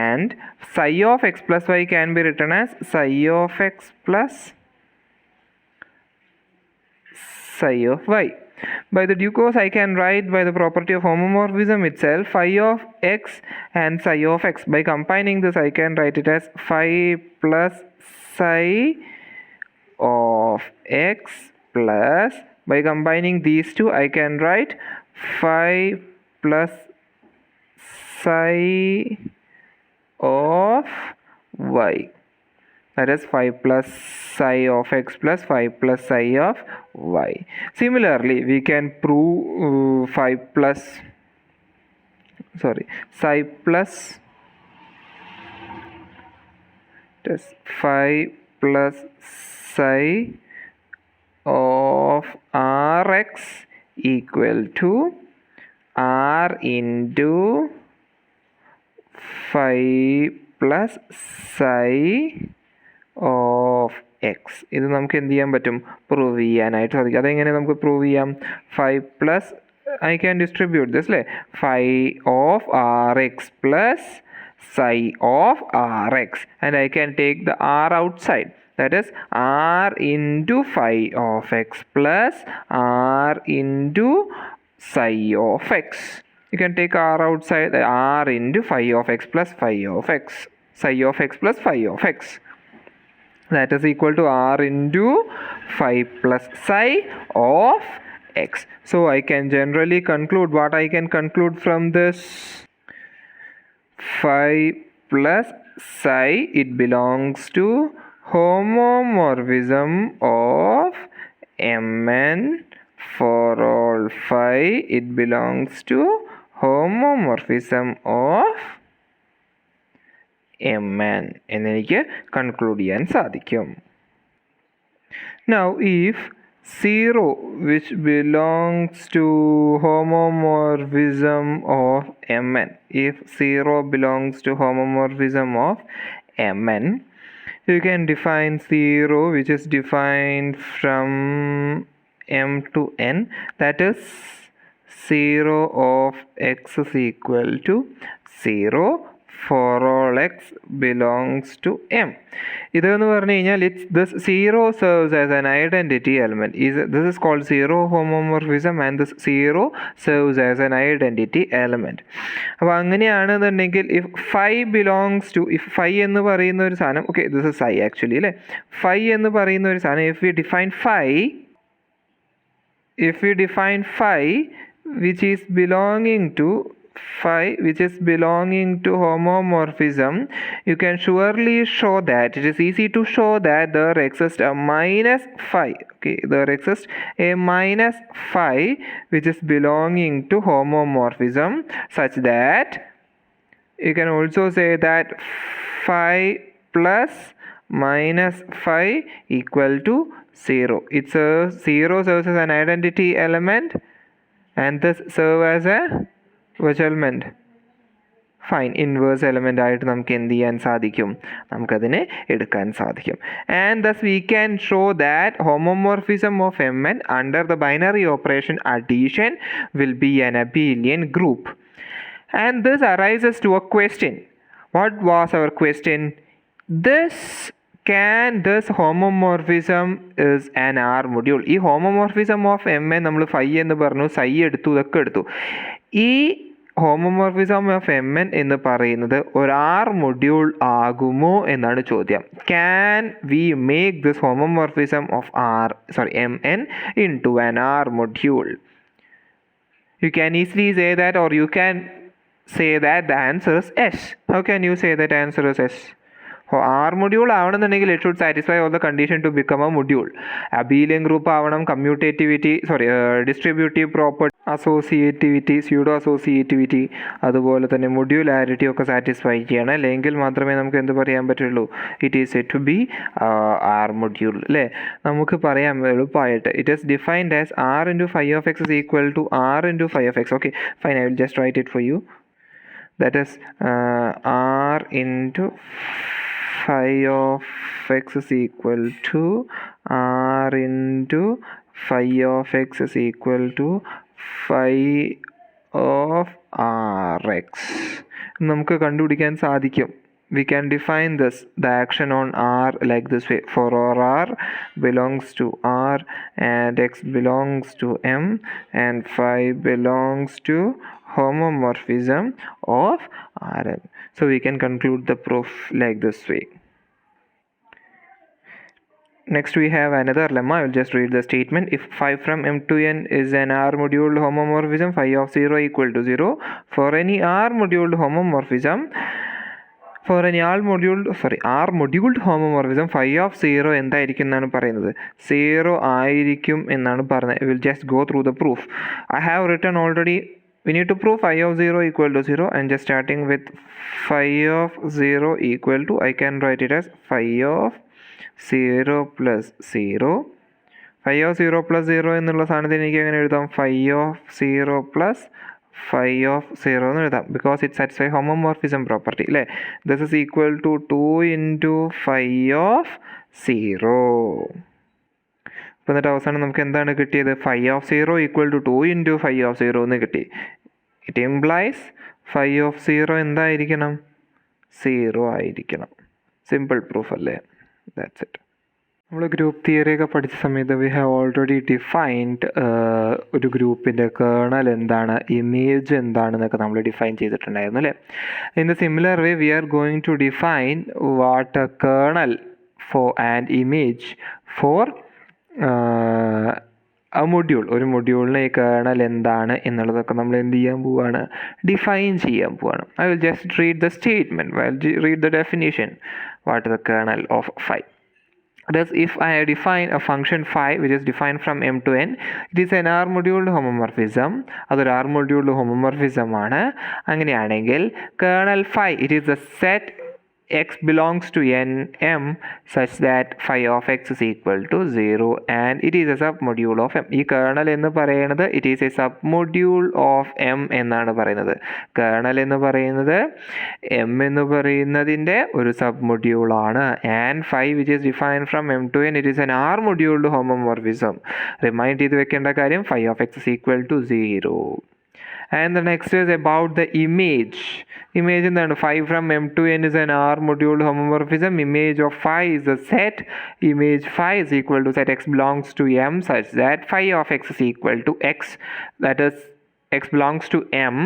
and psi of x plus y can be written as psi of x plus psi of y. By the due course I can write by the property of homomorphism itself phi of x and psi of x. By combining this I can write it as phi plus psi of x plus, by combining these two I can write phi plus psi of y. That is phi plus psi of x plus phi plus psi of y. Similarly, we can prove psi plus phi plus psi of rx equal to r into phi plus psi of x. ഇത് നമുക്ക് എന്ത് ചെയ്യാൻ പറ്റും? Prove ചെയ്യാനായിട്ട് സാധിക്കും. അതെങ്ങനെ നമുക്ക് prove ചെയ്യാം? phi plus, I can distribute this, അല്ലേ? phi of rx plus psi of rx, and I can take the r outside. That is r into phi of x plus r into psi of x. You can take r outside, r into phi of x plus phi of x, psi of x plus phi of x. That is equal to r into phi plus psi of x. So I can generally conclude, what I can conclude from this? Phi plus psi, it belongs to homomorphism of Mn. For all phi, it belongs to homomorphism of Mn എന്നെനിക്ക് conclude ചെയ്യാൻ സാധിക്കും. Now if 0 which belongs to homomorphism of Mn, if 0 belongs to homomorphism of Mn, you can define 0 which is defined from m to n, that is 0 of x is equal to 0 for all x belongs to m. ഇതെന്ന് പറഞ്ഞു കഴിഞ്ഞാൽ this 0 serves as an identity element. This is called 0 homomorphism, and this 0 serves as an identity element. അപ്പോൾ അങ്ങനെയാണെന്നുണ്ടെങ്കിൽ if phi belongs to, if phi എന്ന് പറയുന്ന ഒരു സാധനം, okay, this is psi actually, അല്ലേ? phi എന്ന് പറയുന്ന ഒരു സാധനം, if we define phi which is belonging to homomorphism, you can surely show that, it is easy to show that there exists a minus phi. Okay, there exists a minus phi which is belonging to homomorphism, such that you can also say that phi plus minus phi equal to 0. It's a 0 serves as an identity element, and this serve as a which element? Fine inverse element ആയിട്ട് നമുക്ക് എന്ത് ചെയ്യാൻ സാധിക്കും, നമുക്കതിനെ എടുക്കാൻ സാധിക്കും. And thus we can show that homomorphism of M N under the binary operation addition will be an abelian group. And this arises to a question. What was our question? This homomorphism is an R module. ഈ homomorphism of M നമ്മൾ phi എന്ന് പറഞ്ഞു, psi എടുത്തു, ഇതൊക്കെ എടുത്തു. ഈ homomorphism of M N എന്ന് പറയുന്നത് ഒരു ആർ മൊഡ്യൂൾ ആകുമോ എന്നാണ് ചോദ്യം. Can we make this homomorphism of M N into an R module? You can easily say that, or you can say that the answer is yes. How can you say that answer is yes? R module ആവണമെന്നുണ്ടെങ്കിൽ it should satisfy all the condition to become a module. Abelian group ആവണം, distributive property, associativity, pseudo associativity, അതുപോലെ തന്നെ modularity ഒക്കെ satisfy ചെയ്യണം. അല്ലെങ്കിൽ മാത്രമേ നമുക്ക് എന്ത് പറയാൻ പറ്റുള്ളൂ, it is set to be R module അല്ലേ. നമുക്ക് പറയാം എളുപ്പമായിട്ട്, it is defined as R into phi of x is equal to R into phi of x. Okay, fine, I will just write it for you. That is R into phi of x is equal to R into phi of x is equal to phi of Rx. നമുക്ക് കണ്ടുപിടിക്കാൻ സാധിക്കും. We can define this, the action on R, like this way. For R belongs to R and x belongs to M and phi belongs to homomorphism of Rn. So we can conclude the proof like this way. Next we have another lemma. I will just read the statement. If phi from M to N is an R moduled homomorphism, phi of 0 equal to 0. For any R moduled homomorphism, R moduled homomorphism, phi of 0 എന്തായിരിക്കും എന്നാണ് പറയുന്നത്, 0 ആയിരിക്കും എന്നാണ് പറയുന്നത്. I will just go through the proof. I have written already. We need to prove phi of 0 equal to 0, and just starting with phi of 0 equal to, I can write it as phi of 0 plus 0. Phi of 0 plus 0 എന്നുള്ള സാധനത്തിന് എനിക്ക് എങ്ങനെ എഴുതാം, phi of 0 plus phi of 0 എന്ന് എഴുതാം, because it satisfies homomorphism property അല്ലേ. This is equal to 2 into phi of 0. അപ്പോൾ എന്നിട്ട് അവസാനം നമുക്ക് എന്താണ് കിട്ടിയത്, phi of 0 equal to 2 into phi of 0 എന്ന് കിട്ടി. It implies phi of 0 എന്തായിരിക്കണം, 0 ആയിരിക്കണം. സിമ്പിൾ പ്രൂഫ് അല്ലേ. That's it. നമ്മൾ ഗ്രൂപ്പ് തിയറിയൊക്കെ പഠിച്ച സമയത്ത് വി ഹാവ് ഓൾറെഡി ഡിഫൈൻഡ് ഒരു ഗ്രൂപ്പിൻ്റെ കേർണൽ എന്താണ്, ഇമേജ് എന്താണെന്നൊക്കെ നമ്മൾ ഡിഫൈൻ ചെയ്തിട്ടുണ്ടായിരുന്നു അല്ലേ. In the similar way we are going to define what a kernel for and image for module. ഒരു മൊഡ്യൂളിന് ഈ കേർണൽ എന്താണ് എന്നുള്ളതൊക്കെ നമ്മൾ എന്ത് ചെയ്യാൻ പോവുകയാണ്, ഡിഫൈൻ ചെയ്യാൻ പോവുകയാണ്. I will just read the statement, read the definition. What is the kernel of phi? Thus, if I define a function phi which is defined from M to N, it is an R moduled homomorphism. അതൊരു R moduled homomorphism ആണ്. അങ്ങനെയാണെങ്കിൽ kernel phi, it is a set x belongs to n m such that phi of x is equal to 0 and it is a submodule of m. ഈ kernel എന്ന് പറയുന്നത് it is a submodule of m എന്നാണ് പറയുന്നത്. Kernel എന്ന് പറയുന്നത് m എന്ന് പറയുന്നതിൻ്റെ ഒരു സബ്മൊഡ്യൂൾ ആണ്. and phi which is defined from m to n, it is an R moduled homomorphism. Remind ചെയ്ത് വെക്കേണ്ട കാര്യം phi of x is equal to 0. And the next is about the image. Image എന്താണ്, phi from M to N is an R moduled homomorphism. Image of phi is a set. Image phi is equal to set x belongs to M such that phi of x is equal to x. That is x belongs to M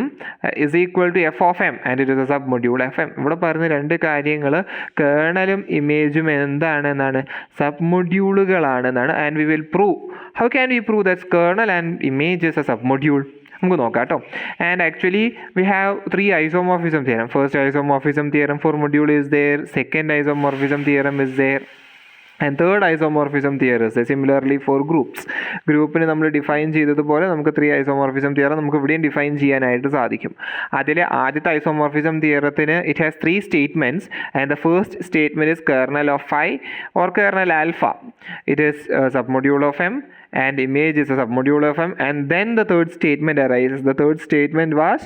is equal to f of M and it is a submodule of M. ഇവിടെ പറഞ്ഞ രണ്ട് കാര്യങ്ങൾ, കേർണലും ഇമേജും എന്താണെന്നാണ്, സബ്മൊഡ്യൂളുകളാണെന്നാണ്. and we will prove. How can we prove that kernel and image is a submodule? നമുക്ക് നോക്കാം കേട്ടോ. And actually we have 3 isomorphism theorem. First isomorphism theorem for module is there. Second isomorphism theorem is there. And third isomorphism theorem, similarly for groups. ഗ്രൂപ്പിന് നമ്മൾ define ചെയ്തതുപോലെ നമുക്ക് 3 isomorphism theorem നമുക്ക് ഇവിടെയും define ചെയ്യാനായിട്ട് സാധിക്കും. അതിലെ ആദ്യത്തെ isomorphism theoremത്തിന് it has 3 statements, and the first statement is kernel of phi or kernel alpha. It is a submodule of M, and image is a submodule of M, and then the third statement arises. The third statement was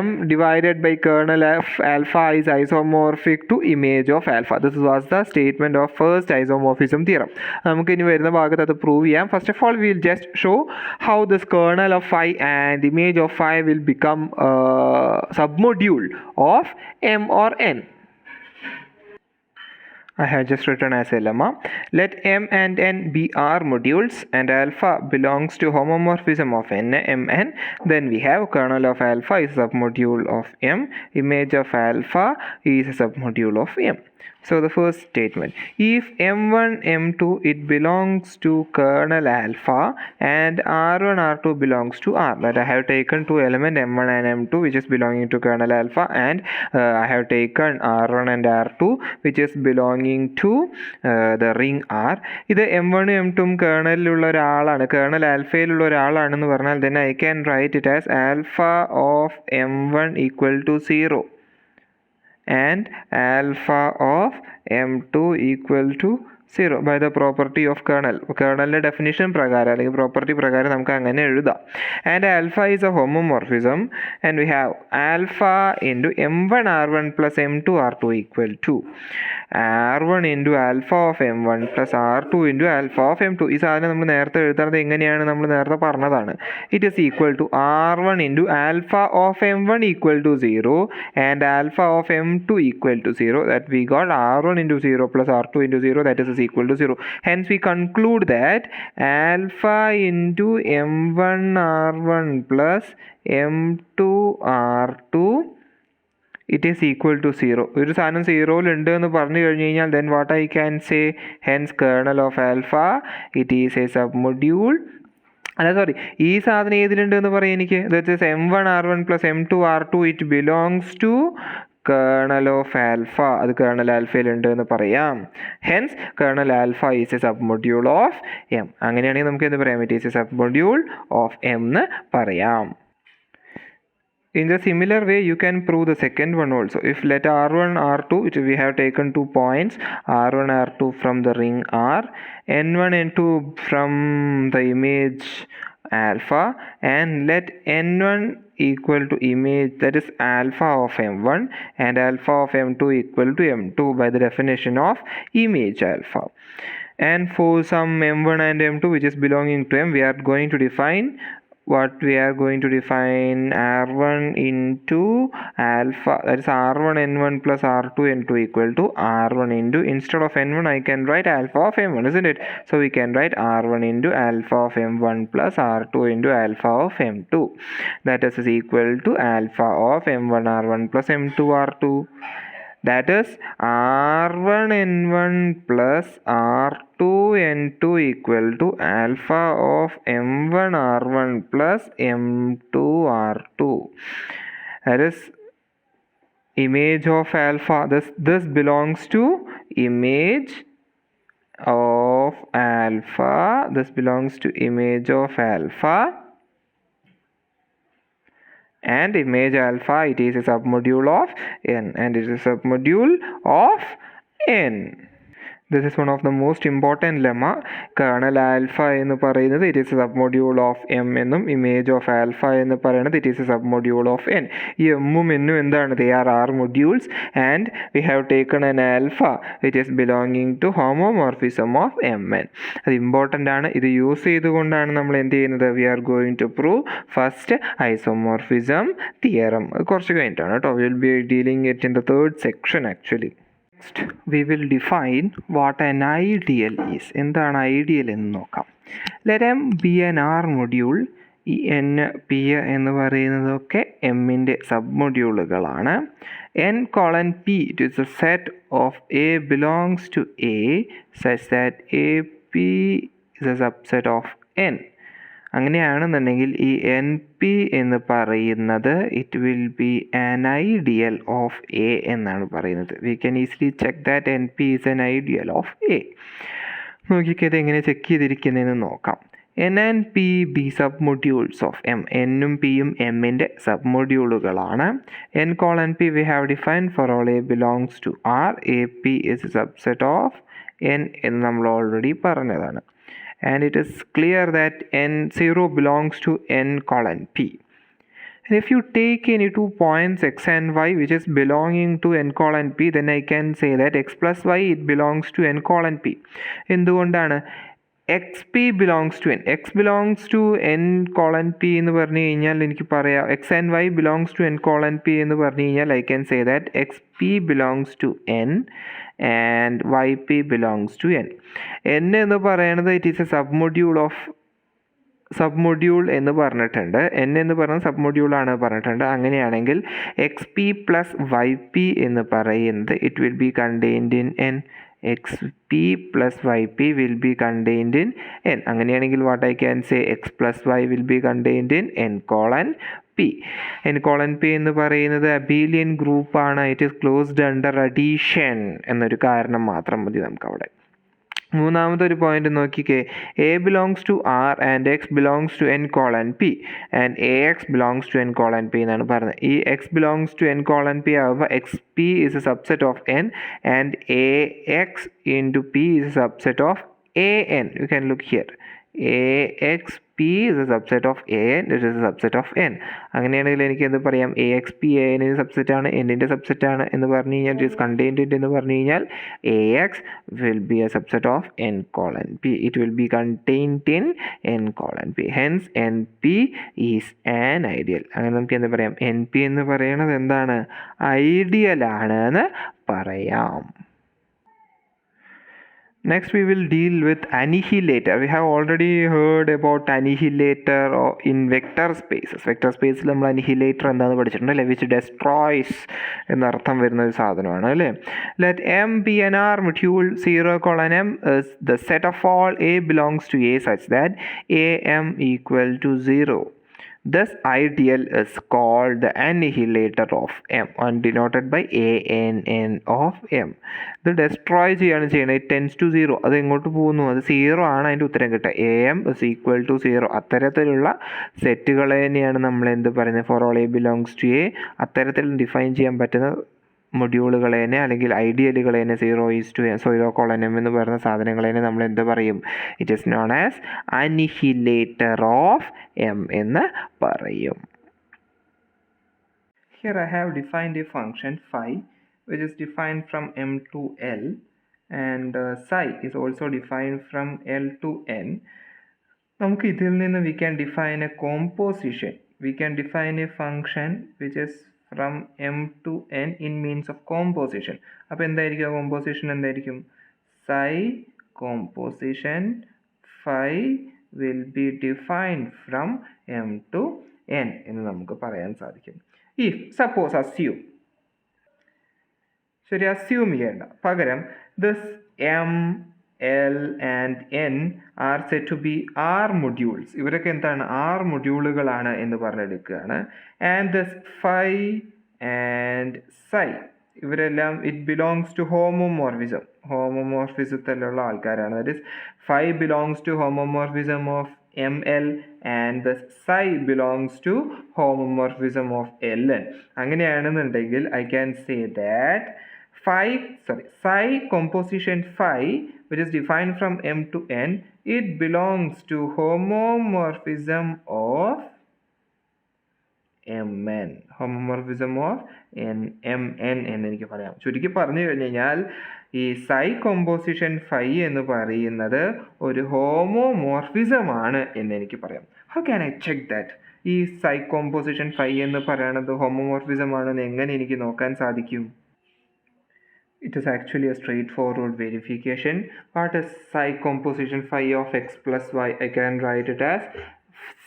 M divided by kernel of alpha is isomorphic to image of alpha. This was the statement of first isomorphism theorem. നമുക്ക് ഇനി വരുന്ന ഭാഗത്ത് അത് prove ചെയ്യാം. First of all, we will just show how this kernel of phi and image of phi will become a submodule of M or N. I have just written as a lemma. Let M and N be R modules, and alpha belongs to homomorphism of N, Mn. Then we have kernel of alpha is a submodule of M. Image of alpha is a submodule of M. So the first statement, if M1, M2, it belongs to kernel alpha, and R1, R2 belongs to R. That I have taken two elements M1 and M2 which is belonging to kernel alpha, and I have taken R1 and R2 which is belonging to the ring R. ഇത് M1 M2 കേർണലിലുള്ള ഒരാളാണ്, kernel ആൽഫയിലുള്ള ഒരാളാണെന്ന് പറഞ്ഞാൽ then I can write it as alpha of M1 equal to 0 and alpha of M2 equal to 0 by the property of kernel. കേർണലിൻ്റെ definition പ്രകാരം അല്ലെങ്കിൽ property പ്രകാരം നമുക്ക് അങ്ങനെ എഴുതാം. And alpha is a homomorphism, and we have alpha into M1 R1 plus M2 R2 equal to R1 into alpha of M1 plus R2 into alpha of M2. ഈ സാധനം നമ്മൾ നേരത്തെ എഴുതുന്നത് എങ്ങനെയാണ് നമ്മൾ നേരത്തെ പറഞ്ഞതാണ്. It is equal to R1 into alpha of M1 equal to 0 and alpha of M2 equal to 0. That we got R1 into 0 plus R2 into 0, that is equal to 0. Hence we conclude that alpha into M1 R1 plus M2 R2 it is equal to 0. ഒരു സാധനം 0 ഉണ്ട് എന്ന് പറഞ്ഞു കഴിഞ്ഞു കഴിഞ്ഞാൽ then what I can say, hence kernel of alpha it is a submodule. അല്ല sorry, ഈ സാധനം ഏതിലുണ്ട് എന്ന് പറയാം എനിക്ക്. that is M1 R1 plus M2 R2 it belongs to kernel of alpha. അത് കേർണൽ ആൽഫയിലുണ്ട് എന്ന് പറയാം. Hence kernel alpha is A submodule of M. അങ്ങനെയാണെങ്കിൽ നമുക്ക് എന്ത് പറയാം, it is A submodule of M എന്ന് പറയാം. In the similar way, you can prove the second one also. If let R1, R2, we have taken 2 points, R1, R2 from the ring R, N1, N2 from the image alpha, and let N1 equal to image, that is alpha of M1, and alpha of M2 equal to M2 by the definition of image alpha. And for some M1 and M2 which is belonging to M, we are going to define what we are going to define R1 into alpha, that is R1 N1 plus R2 N2 equal to R1 into, instead of N1 I can write alpha of M1, isn't it? So we can write R1 into alpha of M1 plus R2 into alpha of M2. That is equal to alpha of M1 R1 plus M2 R2. That is R1 N1 plus R2 N2 equal to alpha of M1 R1 plus M2 R2. That is image of alpha. This belongs to image of alpha. This belongs to image of alpha. And image alpha, it is a submodule of N, and it is a submodule of N. This is one of the most important lemma. Kernel alpha എന്ന് പറയുന്നത് it is a submodule of M എന്നും image of alpha എന്ന് പറയുന്നത് it is a submodule of N. ഈ എമ്മും എന്നും എന്താണ്? They are R modules, and we have taken an alpha which is belonging to homomorphism of Mn. അത് important ആണ്. ഇത് യൂസ് ചെയ്തുകൊണ്ടാണ് നമ്മൾ എന്ത് ചെയ്യുന്നത്? We are going to prove first isomorphism theorem. അത് കുറച്ച് കഴിഞ്ഞിട്ടാണ് കേട്ടോ. We will be dealing it in the third section actually. Next, we will define what an ideal is. എന്താണ് ഐഡിയൽ എന്ന് നോക്കാം. Let M be an R module. ഈ N, P എന്ന് പറയുന്നതൊക്കെ എമ്മിൻ്റെ സബ്മൊഡ്യൂളുകളാണ്. N colon P, it is a set of A belongs to A such that AP is a subset of N. അങ്ങനെയാണെന്നുണ്ടെങ്കിൽ ഈ N P എന്ന് പറയുന്നത് it will be an ideal of A എന്നാണ് പറയുന്നത്. We can easily check that N P is an ideal of A. നോക്കിക്കത് എങ്ങനെ check ചെയ്തിരിക്കുന്നതെന്ന് നോക്കാം. N and P be sub modules of M. എന്നും പിയും എമ്മിൻ്റെ സബ് മൊഡ്യൂളുകളാണ്. N colon P we have defined for all a belongs to R. A P is a subset of N എന്ന് നമ്മൾ ഓൾറെഡി പറഞ്ഞതാണ്. And it is clear that n0 belongs to n colon p. And if you take any 2 points x and y which is belonging to n colon p, then I can say that x plus y it belongs to n colon p. എന്തുകൊണ്ടാണ്? X p belongs to N. X belongs to N colon P എന്ന് പറഞ്ഞു കഴിഞ്ഞാൽ എനിക്ക് പറയാം x and y belongs to N colon P എന്ന് പറഞ്ഞു കഴിഞ്ഞാൽ I can say that x p belongs to N and y p belongs to N. N എന്ന് പറയുന്നത് it is a sub module എന്ന് പറഞ്ഞിട്ടുണ്ട്. എൻ എന്ന് പറയുന്നത് സബ് മൊഡ്യൂളാണ് പറഞ്ഞിട്ടുണ്ട്. അങ്ങനെയാണെങ്കിൽ x P plus y p എന്ന് പറയുന്നത് it will be contained in N. X P plus y P will be contained in N. അങ്ങനെയാണെങ്കിൽ what I can say x plus y will be contained in N colon P. N colon P എന്ന് പറയുന്നത് abelian ഗ്രൂപ്പാണ്. It is closed under addition എന്നൊരു കാരണം മാത്രം മതി നമുക്കവിടെ. മൂന്നാമത്തെ ഒരു പോയിന്റ് നോക്കിക്കേ. A belongs to R and x belongs to N colon P and a x belongs to N colon P എന്നാണ് പറഞ്ഞത്. ഈ x belongs to N colon P ആവുമ്പോൾ x P is a subset of N and a x into P is a subset of a N. You can look here. A x P is a subset of a N, it is a subset of N. അങ്ങനെയാണെങ്കിൽ എനിക്ക് എന്ത് പറയാം? A x P A എന്നിൻ്റെ സബ്സെറ്റാണ്, എന്നിൻ്റെ സബ്സെറ്റാണ് എന്ന് പറഞ്ഞു കഴിഞ്ഞാൽ it is contained എന്ന് പറഞ്ഞു കഴിഞ്ഞാൽ A X will be A subset of N colon P. It will be contained in N colon P. Hence N P is an ideal. അങ്ങനെ നമുക്ക് എന്ത് പറയാം? എൻ പി എന്ന് പറയുന്നത് എന്താണ്? ഐഡിയലാണ് എന്ന് പറയാം. Next we will deal with annihilator. We have already heard about annihilator in vector spaces. Vector space നമ്മൾ annihilator എന്താണെന്ന് പഠിച്ചിട്ടുണ്ട് അല്ലേ? which destroys എന്നർത്ഥം വരുന്ന ഒരു സാധനമാണ് അല്ലേ? Let M be an R module 0 colon M is the set of all A belongs to A such that AM equal to 0. This ideal is called the annihilator of M and denoted by ANN of M. ഇത് destroy ചെയ്യാണ് ചെയ്യുന്നത്. It tends to 0. അത് എങ്ങോട്ട് പോകുന്നു? അത് 0 ആണ് അതിൻ്റെ ഉത്തരം കിട്ടുക. AM is equal to 0. അത്തരത്തിലുള്ള സെറ്റുകളെ തന്നെയാണ് നമ്മൾ എന്ത് പറയുന്നത്? For all a belongs to a അത്തരത്തിൽ ഡിഫൈൻ ചെയ്യാൻ പറ്റുന്ന മൊഡ്യൂളുകളെ തന്നെ അല്ലെങ്കിൽ ഐഡിയലുകളെ തന്നെ 0 കോളൻ എം എന്ന് പറയുന്ന സാധനങ്ങളെ തന്നെ നമ്മൾ എന്ത് പറയും? It is known as annihilator of M എന്ന് പറയും. Here I have defined a function phi which is defined from m to l and psi is also defined from l to n. നമുക്ക് ഇതിൽ നിന്ന് we can define a composition. We can define a function which is from m to n in means of composition. അപ്പോൾ എന്തായിരിക്കും composition? എന്തായിരിക്കും? psi composition phi will be defined from m to n എന്ന് നമുക്ക് പറയാൻ സാധിക്കും. If suppose assume, ശരി, assume ചെയ്യേണ്ട, പകരം this m L and N are said to be R modules. ഇവരൊക്കെ എന്താണ്? R മൊഡ്യൂളുകളാണ് എന്ന് പറഞ്ഞെടുക്കുകയാണ്. And this phi and psi ഇവരെല്ലാം it belongs to homomorphism. ഹോമോമോർഫിസത്തിലുള്ള ആൾക്കാരാണ്. that is phi belongs to homomorphism of ML and the psi belongs to homomorphism of LN. അങ്ങനെയാണെന്നുണ്ടെങ്കിൽ I can say that psi composition phi which is defined from M to N, it belongs to homomorphism of Mn. homomorphism of Mn എന്ന് എനിക്ക് പറയാം. ചുരുക്കി പറഞ്ഞു കഴിഞ്ഞാൽ ഈ psi composition phi എന്ന് പറയുന്നത് ഒരു ഹോമോമോർഫിസം ആണ് എന്ന് എനിക്ക് പറയാം. How can I check that? ഈ psi composition phi എന്ന് പറയുന്നത് ഹോമോമോർഫിസം ആണെന്ന് എങ്ങനെ എനിക്ക് നോക്കാൻ സാധിക്കും? It is actually a straightforward verification. What is psi composition phi of x plus y? I can write it as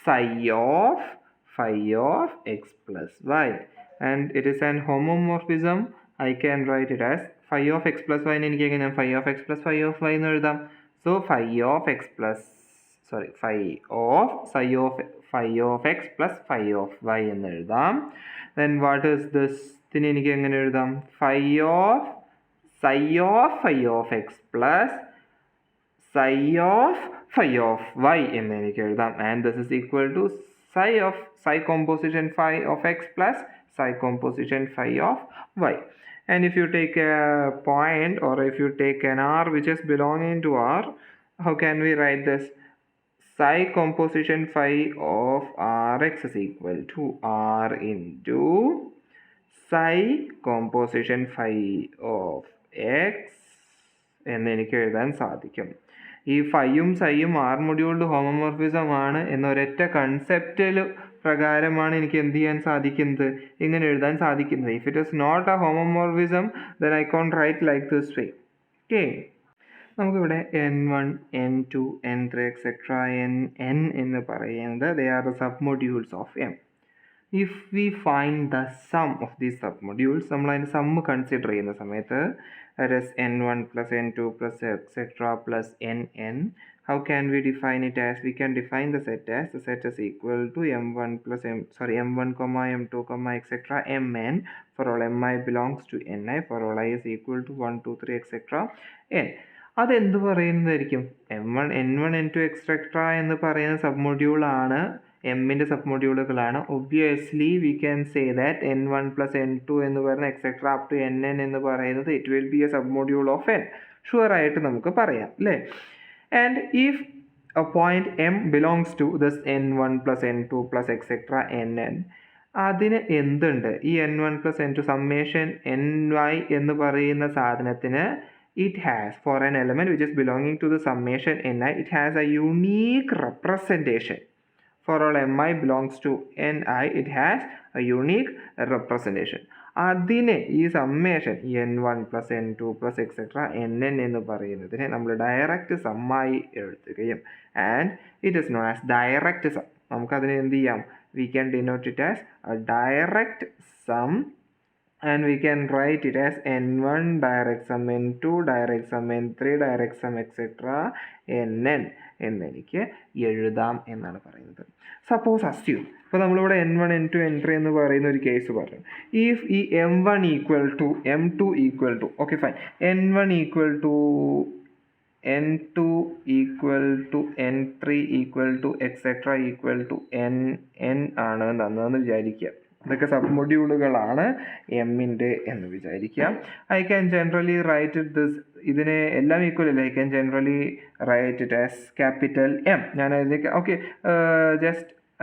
psi of x plus y. And it is an homomorphism. I can write it as phi of x plus y. എനിക്ക് എങ്ങനെ phi of x plus phi of y എന്ന് എഴുതാം? So phi of x plus phi of x plus phi of y എന്ന് എഴുതാം. Then what is this? ഇതിനെ എനിക്ക് എങ്ങനെ എഴുതാം? psi of phi of x plus psi of phi of y എന്ന് എനിക്ക് എഴുതാം. And this is equal to psi composition phi of x plus psi composition phi of y. And if you take a point or if you take an r which is belonging to R, how can we write this? Psi composition phi of Rx is equal to R into psi composition phi of x എന്ന് എനിക്ക് എഴുതാൻ സാധിക്കും. ഈ ഫൈയും സൈയും R മൊഡ്യൂൾഡ് homomorphism ആണ് എന്നൊരൊറ്റ കൺസെപ്റ്റിൽ പ്രകാരമാണ് എനിക്ക് എന്ത് ചെയ്യാൻ സാധിക്കുന്നത്, ഇങ്ങനെ എഴുതാൻ സാധിക്കുന്നത്. If it is not a homomorphism then I can write like this way. Okay, നമുക്കിവിടെ n1 n2 n3 etcetera n എന്ന് പറയുന്നത് they are the sub modules of m. If we find the sum of these sub modules, നമ്മൾ അതിൻ്റെ sum consider ചെയ്യുന്ന സമയത്ത് that is n1 plus n2 plus etc plus nn, how can we define it as? We can define the set as the set is equal to m1 comma m2 comma etc mn for all mi belongs to ni for all I is equal to 1 2 3 etc n. അതെന്ത് പറയുന്നതായിരിക്കും? n1 n2 etcetera എന്ന് പറയുന്ന സബ് മൊഡ്യൂളാണ്, എമ്മിൻ്റെ സബ് മൊഡ്യൂളുകളാണ്. Obviously we can say that n1 plus n2 എന്ന് പറയുന്ന എക്സെട്ര അപ് ടു nn എന്ന് പറയുന്നത് it will be a sub module of n. ഷുവറായിട്ട് നമുക്ക് പറയാം അല്ലേ? And if a point m belongs to this n1 plus n2 plus etcetera nn, അതിന് എന്തുണ്ട്? ഈ n1 plus n2 summation ny എന്ന് പറയുന്ന സാധനത്തിന് it has, for an element which is belonging to the summation ni, it has a unique representation. For all mi belongs to ni, it has a unique representation. അതിനെ ഈ summation n1 plus n2 plus etcetera nn എന്ന് പറയുന്നതിനെ നമ്മൾ direct സമ്മായി എഴുതുകയും, and it is known as direct sum. നമുക്കതിനെ എന്ത് ചെയ്യാം? We can denote it as a direct sum. And we can write it as n1 direct sum, n2 direct sum, n3 direct sum etc nn എന്നെനിക്ക് എഴുതാം എന്നാണ് പറയുന്നത്. Suppose assume, ഇപ്പോൾ നമ്മളിവിടെ n1 n2 n3 എന്ന് പറയുന്ന ഒരു കേസ് പറഞ്ഞു. ഇഫ് ഈ m1 equal to m2 equal to okay fine n1 equal to n2 equal to n3 equal to etcetera equal to nn ആണ് തന്നതെന്ന് വിചാരിക്കുക. ഇതൊക്കെ സബ് മൊഡ്യൂളുകളാണ് എമ്മിൻ്റെ എന്ന് വിചാരിക്കാം. I can generally write it this, ഇതിനെ എല്ലാം ഈക്വൽ അല്ല, I can generally write it as capital M. ഞാൻ അതിലേക്ക് okay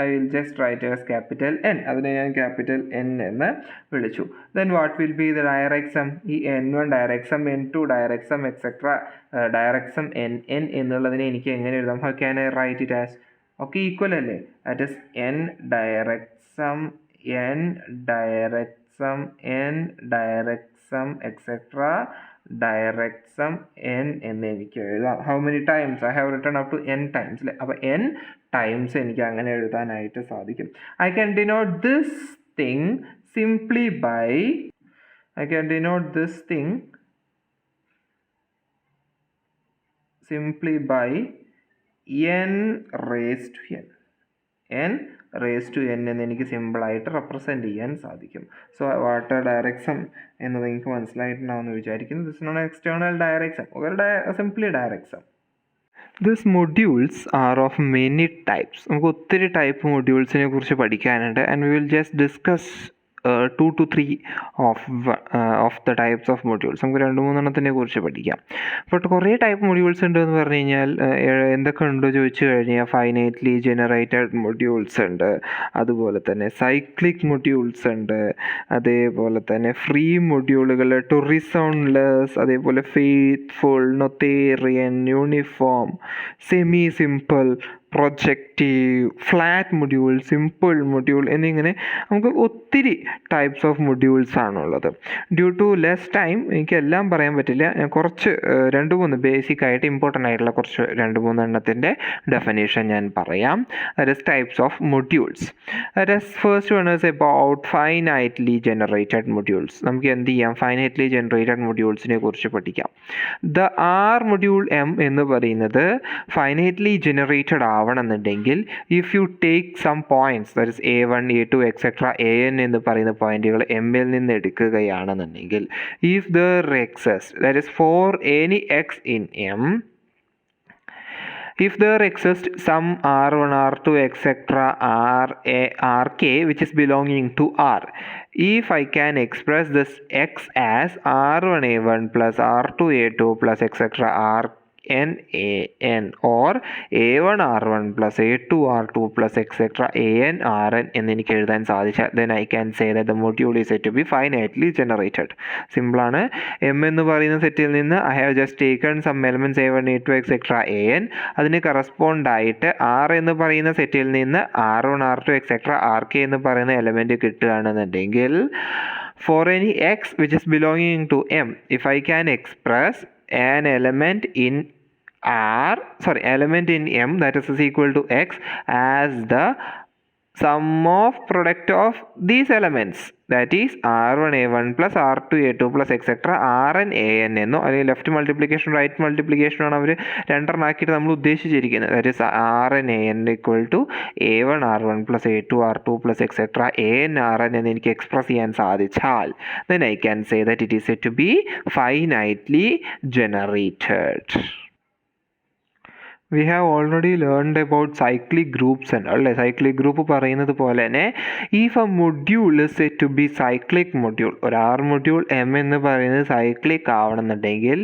I will just write as capital N, അതിനെ ഞാൻ ക്യാപിറ്റൽ എൻ എന്ന് വിളിച്ചു. Then what will be the direct sum? ഈ n1 direct sum, n2 direct sum etcetera direct sum nn എന്നുള്ളതിനെ എനിക്ക് എങ്ങനെ എഴുതാം? How can I write it as? Okay equal അല്ലേ? That is n direct sum n direct sum n direct sum etc direct sum n എന്ന് എനിക്ക് എഴുതാം. How many times? I have written up to n times അല്ലേ? അപ്പോൾ n times എനിക്ക് അങ്ങനെ എഴുതാനായിട്ട് സാധിക്കും. I can denote this thing simply by n raised to n. n raised to n എന്ന് എനിക്ക് സിമ്പിളായിട്ട് റെപ്രസെൻറ്റ് ചെയ്യാൻ സാധിക്കും. സോ വാട്ട് ഡയറക്റ്റ് സം എന്നത് നിങ്ങൾക്ക് മനസ്സിലായിട്ടുണ്ടാവുമെന്ന് വിചാരിക്കുന്നു. This known external direct sum, simply direct sum. This modules are of many types. നമുക്ക് ഒത്തിരി ടൈപ്പ് മൊഡ്യൂൾസിനെ കുറിച്ച് പഠിക്കാനുണ്ട്. And we will just discuss 2 to 3 of the types of modules. നമുക്ക് 2-3 കുറിച്ച് പഠിക്കാം. ബട്ട് കുറേ ടൈപ്പ് മൊഡ്യൂൾസ് ഉണ്ട് എന്ന് പറഞ്ഞു കഴിഞ്ഞാൽ എന്തൊക്കെ ഉണ്ടോ ചോദിച്ചു കഴിഞ്ഞാൽ ഫൈനൈറ്റ്ലി ജനറേറ്റഡ് മൊഡ്യൂൾസ് ഉണ്ട്, അതുപോലെ തന്നെ സൈക്ലിക് മൊഡ്യൂൾസ് ഉണ്ട്, അതേപോലെ തന്നെ ഫ്രീ മൊഡ്യൂളുകൾ ടൊറിസോൺലെസ്, അതേപോലെ faithful, Noetherian, uniform, semisimple, projective, flat module, simple module എന്നിങ്ങനെ നമുക്ക് ഒത്തിരി ടൈപ്സ് ഓഫ് മൊഡ്യൂൾസ് ആണുള്ളത്. ഡ്യൂ ടു ലെസ് ടൈം എനിക്കെല്ലാം പറയാൻ പറ്റില്ല. ഞാൻ കുറച്ച് 2-3 ബേസിക് ആയിട്ട് ഇമ്പോർട്ടൻ്റ് ആയിട്ടുള്ള കുറച്ച് 2-3 എണ്ണത്തിൻ്റെ ഡെഫിനേഷൻ ഞാൻ പറയാം. That is types of modules. That is first one is about finitely generated modules. നമുക്ക് എന്ത് ചെയ്യാം, ഫൈനൈറ്റ്ലി ജനറേറ്റഡ് മൊഡ്യൂൾസിനെ കുറിച്ച് പഠിക്കാം. ദ ആർ മൊഡ്യൂൾ എം എന്ന് പറയുന്നത് ഫൈനൈറ്റ്ലി ജനറേറ്റഡ് ആവണമെന്നുണ്ടെങ്കിൽ if you take some points, that is A1 A2 etcetera AN എന്ന് പറയുന്ന പോയിന്റുകൾ എമ്മിൽ നിന്ന് എടുക്കുകയാണെന്നുണ്ടെങ്കിൽ if there exist, that is for any x in M, if there exists some R1 R2 etc Rk which is belonging to R, if I can express this x as R1 A1 plus R2 A2 plus etc Rn An or A1 R1 plus A2 R2 plus etc An Rn എന്ന് എനിക്ക് എഴുതാൻ സാധിച്ചാൽ then I can say that the module is said to be finitely generated. Simple ആണ്. M എന്ന് പറയുന്ന സെറ്റിൽ നിന്ന് I have just taken some elements A1 A2 etc An, അതിന് correspond ആയിട്ട് R എന്ന് പറയുന്ന സെറ്റിൽ നിന്ന് R1 R2 etc Rk എന്ന് പറയുന്ന element കിട്ടുകയാണെന്നുണ്ടെങ്കിൽ for any x which is belonging to M, if I can express an element in M that is equal to x as the sum of product of these elements, that is R1 A1 plus R2 A2 plus etc Rn An എന്നോ അല്ലെങ്കിൽ left multiplication right multiplication ആണ് അവർ രണ്ടെണ്ണാക്കിയിട്ട് നമ്മൾ ഉദ്ദേശിച്ചിരിക്കുന്നത്. That is Rn An equal to A1 R1 plus A2 R2 plus etc An Rn എന്ന് എനിക്ക് express ചെയ്യാൻ സാധിച്ചാൽ then I can say that it is said to be finitely generated. We have already learned about cyclic groups and all. Cyclic group പറയുന്നത് പോലെ തന്നെ if a module is said to be cyclic module, ഒരു R module M എന്ന് പറയുന്നത് cyclic ആവണമെന്നുണ്ടെങ്കിൽ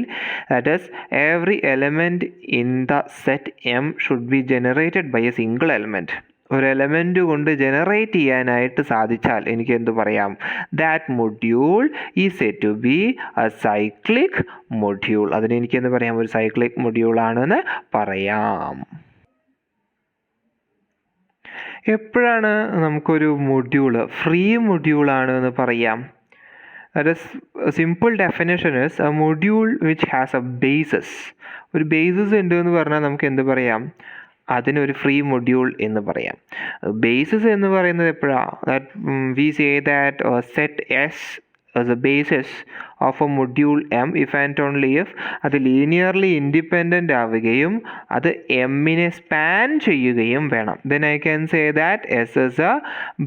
that is every element in the set M should be generated by a single element. ഒരു element കൊണ്ട് generate ചെയ്യാനായിട്ട് സാധിച്ചാൽ എനിക്ക് എന്ത് പറയാം, that module is said to be a cyclic module. അതിന് എനിക്ക് എന്ത് പറയാം, ഒരു സൈക്ലിക് മൊഡ്യൂൾ ആണെന്ന് പറയാം. എപ്പോഴാണ് നമുക്കൊരു മൊഡ്യൂൾ ഫ്രീ മൊഡ്യൂളാണ് എന്ന് പറയാം? That is a simple definition is a module which has a basis. ഒരു ബേസിസ് ഉണ്ട് എന്ന് പറഞ്ഞാൽ നമുക്ക് എന്ത് പറയാം, അതിനൊരു ഫ്രീ മൊഡ്യൂൾ എന്ന് പറയാം. ബേസിസ് എന്ന് പറയുന്നത് എപ്പോഴാണ്, that we say that set S as a basis of a module M if and only if അത് ലീനിയർലി ഇൻഡിപെൻഡൻ്റ് ആവുകയും അത് എമ്മിനെ സ്പാൻ ചെയ്യുകയും വേണം. then I can say that S is a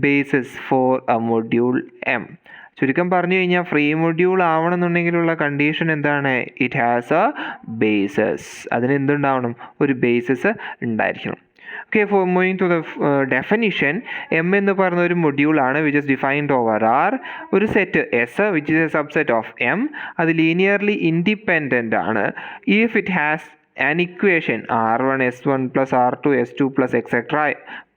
basis for a module M. ചുരുക്കം പറഞ്ഞു കഴിഞ്ഞാൽ free module ആവണമെന്നുണ്ടെങ്കിലുള്ള കണ്ടീഷൻ എന്താണ്, ഇറ്റ് ഹാസ് എ ബേസിസ്. അതിന് എന്തുണ്ടാവണം, ഒരു ബേസിസ് ഉണ്ടായിരിക്കണം. Okay, for moving to the definition, M എന്ന് പറയുന്ന ഒരു മൊഡ്യൂളാണ് which is defined over R. ഒരു set S which is a subset of M, അത് ലീനിയർലി ഇൻഡിപെൻഡൻ്റ് ആണ് if it has an equation R1 S1 plus R2 S2 plus etc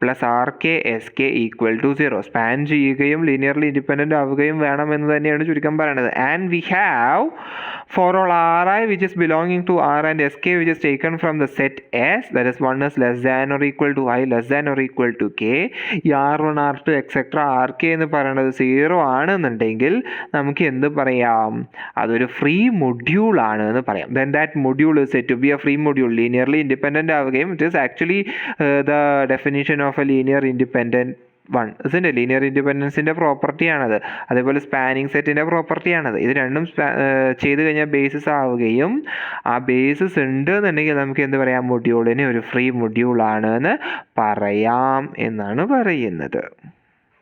plus RK SK equal to 0 span ചെയ്യുകയും linearly independent ആവുകയും വേണമെന്ന് തന്നെയാണ് ചുരുക്കം പറയുന്നത്. And we have for all Ri which is belonging to R and Sk which is taken from the set S, that is 1 is less than or equal to I less than or equal to K, ഈ R1 R2 etc RK എന്ന് പറയുന്നത് 0 ആണെന്നുണ്ടെങ്കിൽ നമുക്ക് എന്ത് പറയാം, അതൊരു free module ആണ് എന്ന് പറയാം. then that module is said to be a free module, linearly independent ആവുകയും it is actually the definition of a linear independent one ഇതിൻ്റെ ലീനിയർ ഇൻഡിപെൻഡൻസിൻ്റെ പ്രോപ്പർട്ടിയാണത്. അതേപോലെ സ്പാനിങ് സെറ്റിൻ്റെ പ്രോപ്പർട്ടിയാണത്. ഇത് രണ്ടും ചെയ്ത് കഴിഞ്ഞാൽ ബേസിസ് ആവുകയും ആ ബേസിസ് ഉണ്ട് എന്നുണ്ടെങ്കിൽ നമുക്ക് എന്ത് പറയാം, മൊഡ്യൂളിനെ ഒരു ഫ്രീ മൊഡ്യൂളാണ് എന്ന് പറയാം എന്നാണ് പറയുന്നത്.